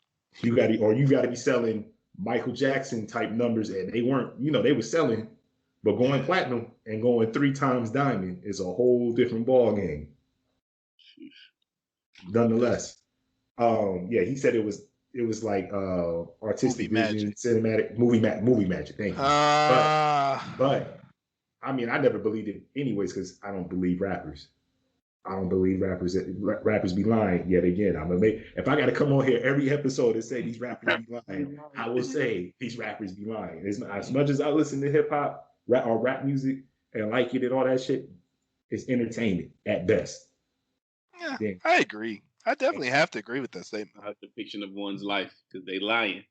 You got to be selling Michael Jackson type numbers, and they weren't. They were selling, but going platinum and going 3 times diamond is a whole different ball game. Nonetheless, he said it was like artistic vision, cinematic movie magic. Thank you. But I mean, I never believed it anyways because I don't believe rappers. I don't believe rappers be lying yet again. If I got to come on here every episode and say these rappers be lying, I will say these rappers be lying. As much as I listen to hip hop or rap music and like it and all that shit, it's entertainment at best. Yeah, I agree. I definitely have to agree with that statement. A depiction of one's life because they lying.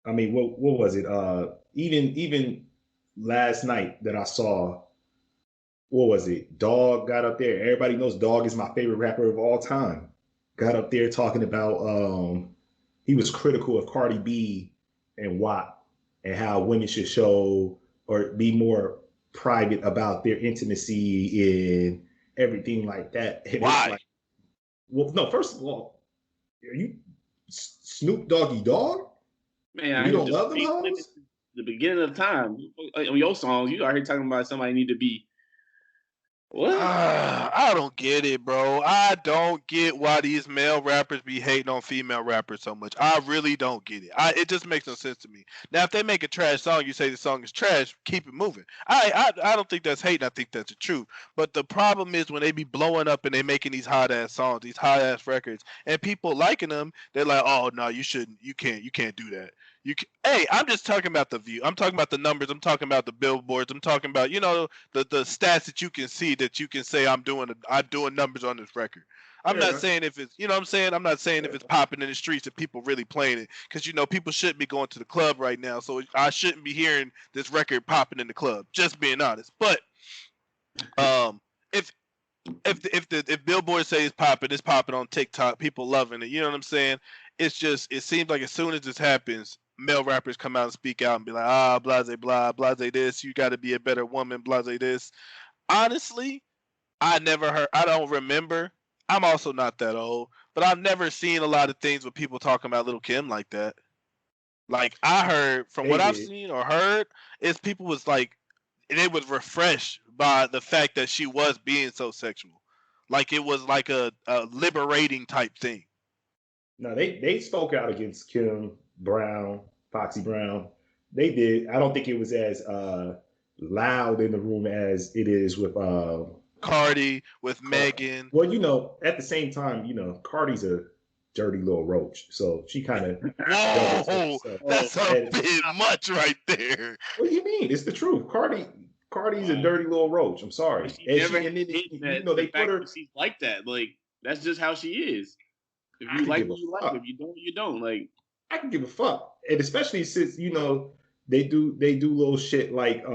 I mean, what was it? Even last night that I saw, what was it? Dog got up there. Everybody knows Dog is my favorite rapper of all time. Got up there talking about he was critical of Cardi B and WAP and how women should show or be more private about their intimacy and everything like that. And why? Like, well, no, first of all, are you Snoop Doggy Dogg? Man, you don't love them hoes? The beginning of time on your song, you are here talking about somebody need to be. What? I don't get it, bro. I don't get why these male rappers be hating on female rappers so much. I really don't get it. It just makes no sense to me. Now, if they make a trash song, you say the song is trash, keep it moving. I don't think that's hating. I think that's the truth. But the problem is when they be blowing up and they making these hot ass songs, these hot ass records, and people liking them, they're like, oh no, you shouldn't. You can't do that. Hey, I'm just talking about the view. I'm talking about the numbers. I'm talking about the billboards. I'm talking about the stats that you can see that you can say I'm doing numbers on this record. I'm not saying if it's what I'm saying. I'm not saying if it's popping in the streets and people really playing it because people shouldn't be going to the club right now. So I shouldn't be hearing this record popping in the club. Just being honest. But if billboards say it's popping on TikTok, people loving it. You know what I'm saying? It seems like as soon as this happens, male rappers come out and speak out and be like, blase blah, blase this, you got to be a better woman, blase this. Honestly, I don't remember. I'm also not that old, but I've never seen a lot of things with people talking about Lil' Kim like that. Like I heard from what I've seen or heard is people was like, they was refreshed by the fact that she was being so sexual. Like it was like a liberating type thing. No, they spoke out against Kim Brown, Foxy Brown. They did. I don't think it was as loud in the room as it is with Cardi, with Megan. Well, at the same time, Cardi's a dirty little roach, so she kind of. Whoa, that's a bit much right there. What do you mean? It's the truth. Cardi's a dirty little roach. I'm sorry. They put her. She's like that. Like that's just how she is. If you like, you like. If you don't, you don't. Like I can give a fuck, and especially since they do little shit like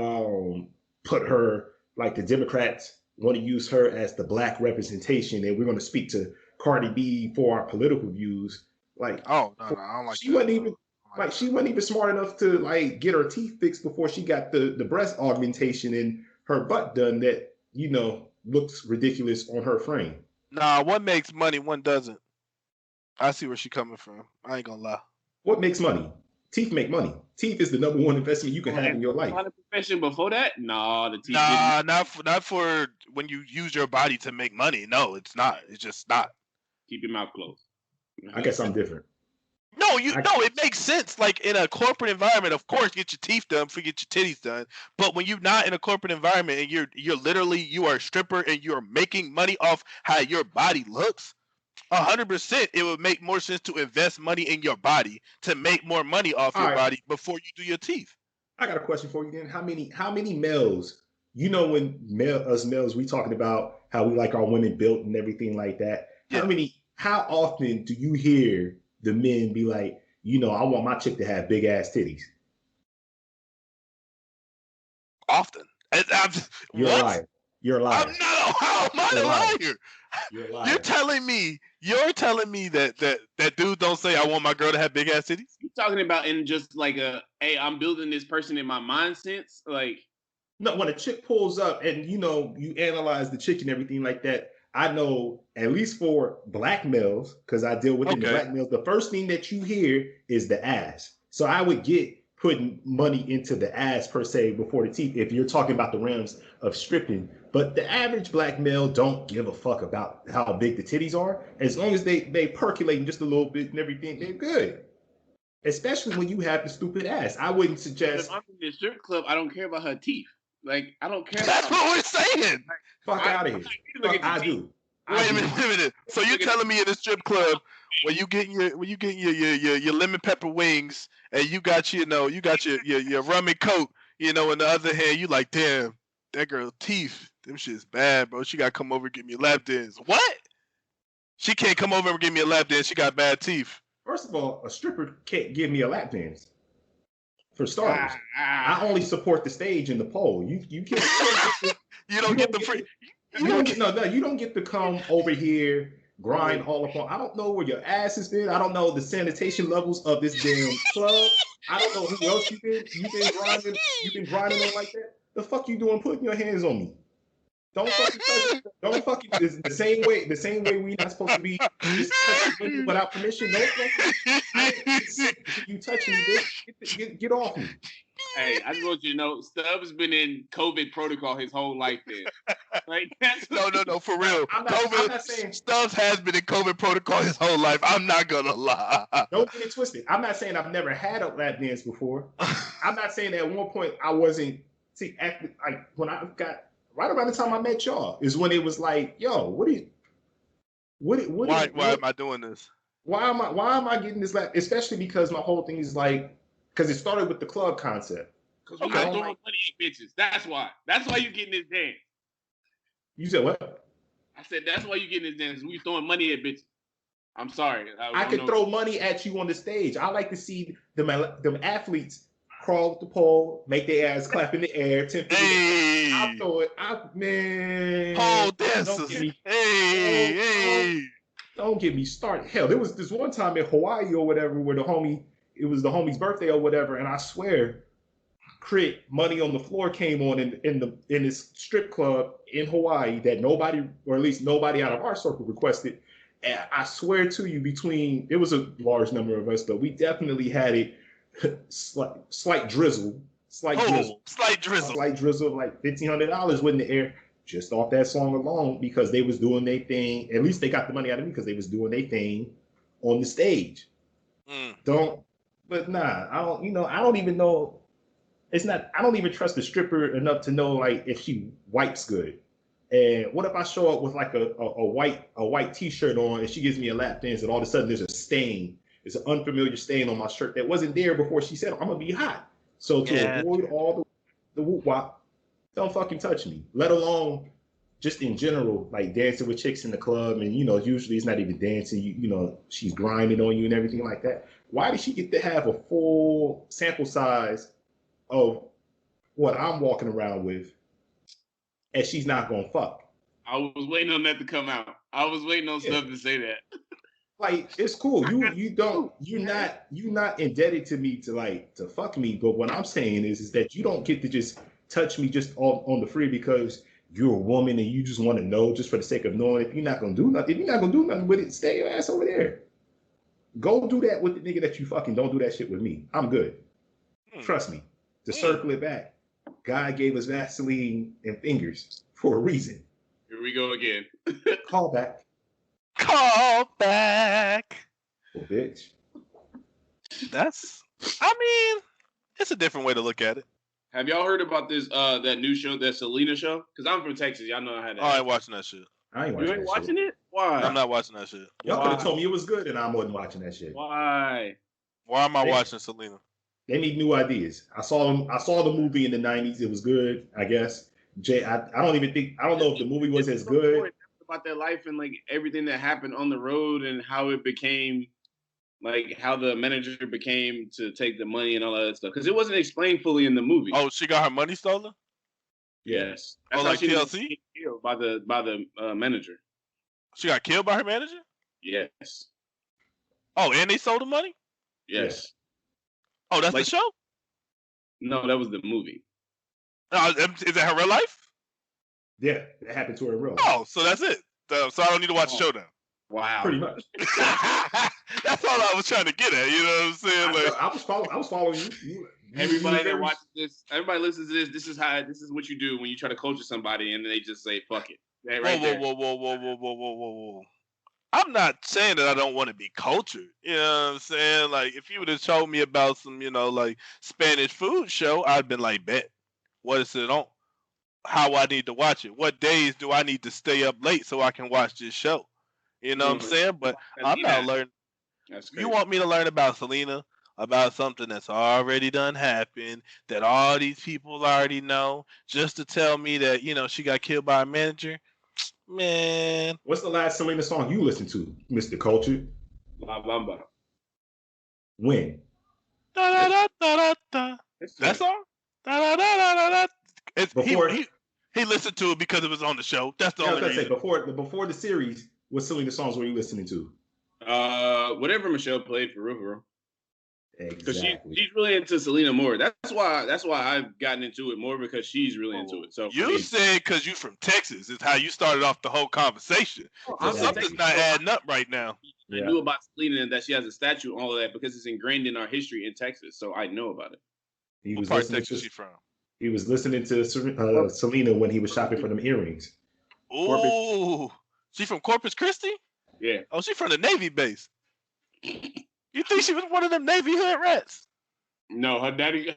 put her like the Democrats want to use her as the black representation, and we're going to speak to Cardi B for our political views. Like, no, I don't like. She wasn't even. Like she wasn't even smart enough to like get her teeth fixed before she got the breast augmentation and her butt done that, looks ridiculous on her frame. Nah, one makes money, one doesn't. I see where she coming from. I ain't gonna lie. What makes money? Teeth make money. Teeth is the number one investment you can have in your life. A profession before that? Nah, the teeth. Nah, not for when you use your body to make money. No, it's not. It's just not. Keep your mouth closed. I guess I'm different. No, it makes sense. Like in a corporate environment, of course, get your teeth done, get your titties done. But when you're not in a corporate environment and you're literally you are a stripper and you're making money off how your body looks, 100%, it would make more sense to invest money in your body to make more money off your body before you do your teeth. I got a question for you then. How many males? When us males, we talking about how we like our women built and everything like that. Yeah. How often do you hear the men be like, I want my chick to have big ass titties? Often. You're a liar. You're a liar. How am I a liar? You're a liar. You're telling me that dude don't say I want my girl to have big ass titties? You talking about in just like hey, I'm building this person in my mind sense? Like, no, when a chick pulls up and you analyze the chick and everything like that, I know at least for black males, because I deal with the black males, the first thing that you hear is the ass. So I would get putting money into the ass per se before the teeth if you're talking about the realms of stripping. But the average black male don't give a fuck about how big the titties are. As long as they percolating just a little bit and everything, they're good. Especially when you have the stupid ass. I wouldn't suggest. If I'm in the strip club, I don't care about her teeth. Like, I don't care. That's what we're saying. Fuck out of here. I do. Wait a minute. So you're telling me in the strip club when you getting your lemon pepper wings and you got your rum and coke, in the other hand you like, damn, that girl teeth, them shit's bad, bro. She gotta come over and give me a lap dance. What? She can't come over and give me a lap dance. She got bad teeth. First of all, a stripper can't give me a lap dance. For starters, I only support the stage and the pole. You can't. You don't get the free. You don't get to come over here, grind all upon. I don't know where your ass has been. I don't know the sanitation levels of this damn club. I don't know who else you've been grinding. You've been grinding on like that. The fuck you doing putting your hands on me? Don't fucking touch me. Don't fucking the same way we not supposed to be just touching women without permission. Don't fucking you touching me, bitch. Get off me. Hey, I just want you to know, Stubbs been in COVID protocol his whole life. Then, like no, for real. I'm not saying Stubbs has been in COVID protocol his whole life. I'm not gonna lie. Don't get it twisted. I'm not saying I've never had a lap dance before. I'm not saying that at one point I wasn't. See, like when I got right around the time I met y'all is when it was like, yo, why am I doing this? Why am I getting this lap? Especially because my whole thing is like. Because it started with the club concept. Because we throwing money at bitches. That's why. That's why you getting this dance. You said what? I said that's why you getting this dance. We throwing money at bitches. I'm sorry. I could throw money at you on the stage. I like to see them athletes crawl with the pole, make their ass clap in the air. Hey. I'll throw it. Man. Pole dancers. Hey. Don't get me started. Hell, there was this one time in Hawaii or whatever where it was the homie's birthday or whatever, and I swear, Crit Money on the Floor came on in this strip club in Hawaii that nobody, or at least nobody out of our circle requested. And I swear to you, it was a large number of us, but we definitely had it slight drizzle of like $1,500 in the air just off that song alone because they was doing their thing. At least they got the money out of me because they was doing their thing on the stage. But nah, I don't even know. I don't even trust the stripper enough to know like if she wipes good. And what if I show up with like a white t-shirt on and she gives me a lap dance and all of a sudden there's a stain. It's an unfamiliar stain on my shirt that wasn't there before she said, I'm gonna be hot. So to avoid all the whoop wop, don't fucking touch me. Let alone just in general, like dancing with chicks in the club and usually it's not even dancing, she's grinding on you and everything like that. Why did she get to have a full sample size of what I'm walking around with and she's not gonna fuck? I was waiting on that to come out. I was waiting on stuff to say that. Like it's cool. You're not indebted to me to fuck me. But what I'm saying is that you don't get to just touch me just on the free because you're a woman and you just want to know just for the sake of knowing. If you're not gonna do nothing with it, stay your ass over there. Go do that with the nigga that you fucking. Don't do that shit with me. I'm good. Trust me. To circle it back, God gave us Vaseline and fingers for a reason. Here we go again. Call back. Call back. Oh, bitch. It's a different way to look at it. Have y'all heard about this that new show, that Selena show? Because I'm from Texas. Y'all know I had that. Oh, I ain't watching that shit. I ain't You watching ain't that watching shit. it? Why? I'm not watching that shit. Y'all could have told me it was good and I wasn't watching that shit. Why? Why am I watching Selena? They need new ideas. I saw the movie in the 90s. It was good, I guess. I don't know if the movie was as good. About their life and like everything that happened on the road and how it became, like how the manager became to take the money and all that stuff. Because it wasn't explained fully in the movie. Oh, she got her money stolen? Yes. Oh, like she TLC? killed by the manager. She got killed by her manager? Yes. Oh, and they sold the money? Yes. Oh, that's the show? No, that was the movie. Is that her real life? Yeah, that happened to her in real life. Oh, so that's it. So I don't need to watch the show now. Wow. Pretty much. That's all I was trying to get at. You know what I'm saying? I was following you. Everybody that watches this, everybody listens to this. This is what you do when you try to culture somebody and they just say fuck it. Whoa. I'm not saying that I don't want to be cultured. You know what I'm saying? Like, if you would have told me about some, like Spanish food show, I'd been like, bet. What is it on? How I need to watch it? What days do I need to stay up late so I can watch this show? You know what I'm saying? But I'm not learning. You want me to learn about Selena, about something that's already done happened, that all these people already know, just to tell me that, she got killed by a manager? Man. What's the last Selena song you listened to, Mr. Culture? La Bamba. When? Da, da, da, da, da. That song? Da, da, da, da, da. He listened to it because it was on the show. That's the only reason. Before the series, what Selena songs were you listening to? Whatever Michelle played for Rivero. Because Exactly. she's really into Selena more. That's why I've gotten into it more, because she's really into it. So you said because you from Texas is how you started off the whole conversation. Something's not adding up right now. I knew about Selena and that she has a statue and all of that because it's ingrained in our history in Texas. So I know about it. What part of Texas is she from? He was listening to Selena when he was shopping for them earrings. Ooh, she from Corpus Christi? Yeah. Oh, she from the Navy base. You think she was one of them Navy hood rats? No, her daddy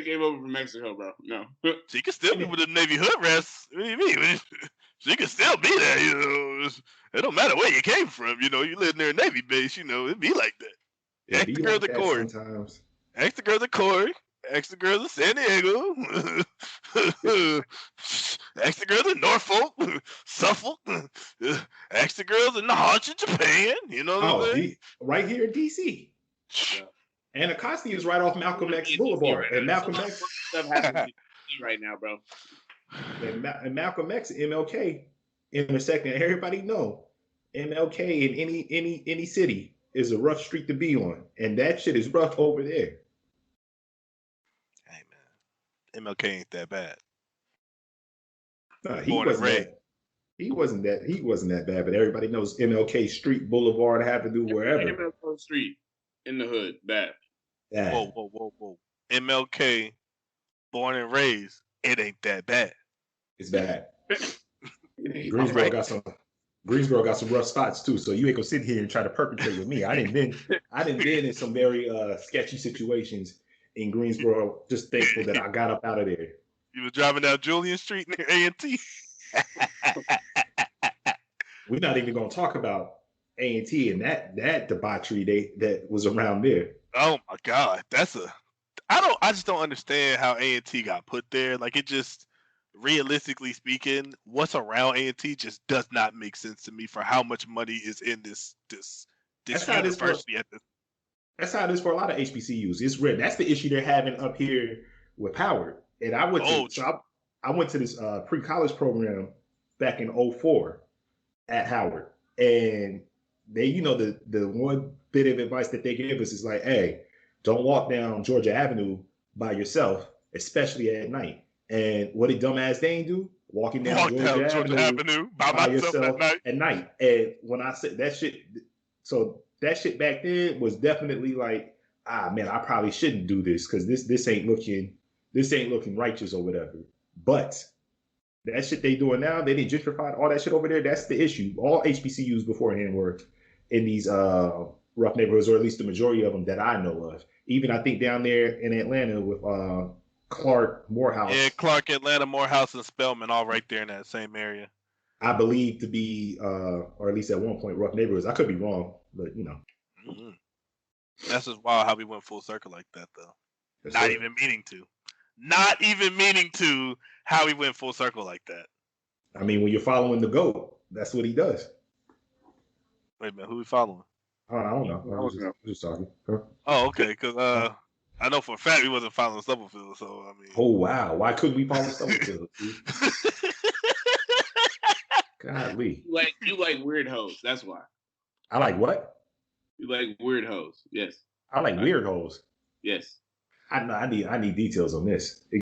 came over from Mexico, bro. No. She could still be with the Navy hood rats. What do you mean? She could still be there, It don't matter where you came from, you live near a Navy base, it'd be like that. Ask the girls at Corey. Ask the girls at Corey. Ask the girls in San Diego. Ask the girls in Norfolk, Suffolk. Ask the girls in Nahanchi, Japan. You know what I'm saying? Right here in D.C. And Acosta is right off Malcolm X Boulevard. And Malcolm X stuff happens right now, bro. And Malcolm X and MLK intersecting. Everybody know MLK in any city is a rough street to be on, and that shit is rough over there. Hey man, MLK ain't that bad. No, he wasn't that bad, but everybody knows MLK Street, Boulevard, Avenue, wherever. MLK Street in the hood, bad. Whoa. MLK, born and raised, it ain't that bad. It's bad. Greensboro got some rough spots too, so you ain't gonna sit here and try to perpetrate with me. I didn't been in some very sketchy situations in Greensboro. Just thankful that I got up out of there. You were driving down Julian Street near A&T. We're not even gonna talk about A&T and that debauchery that was around there. Oh my God, I just don't understand how A&T got put there. Like, it just, realistically speaking, what's around A&T just does not make sense to me for how much money is in this university. That's how it is for a lot of HBCUs. It's rare. That's the issue they're having up here with Howard. And I went to this pre-college program back in 2004 at Howard, and they, you know, the one bit of advice that they give us is like, hey, don't walk down Georgia Avenue by yourself, especially at night. And what did dumbass Dane do? Walking down Georgia Avenue by yourself at night. And when I said that shit, so that shit back then was definitely like, man, I probably shouldn't do this because this ain't looking righteous or whatever. But that shit they doing now, they didn't gentrify all that shit over there. That's the issue. All HBCUs beforehand were in these rough neighborhoods, or at least the majority of them that I know of. Even I think down there in Atlanta with Clark, Morehouse. Yeah, Clark, Atlanta, Morehouse, and Spelman, all right there in that same area. I believe to be, or at least at one point, rough neighborhoods. I could be wrong, but you know. Mm-hmm. That's just wild how we went full circle like that, though. Not even meaning to. How we went full circle like that. I mean, when you're following the GOAT, that's what he does. Wait a minute, who we following? I don't know. I was just talking. Huh? Oh, okay, because I know for a fact we wasn't following Stubblefield, so I mean. Oh wow, why couldn't we follow Stubblefield? Golly. You like weird hoes. That's why. I like what? You like weird hoes. Yes. I like weird hoes. Yes. I need details on this.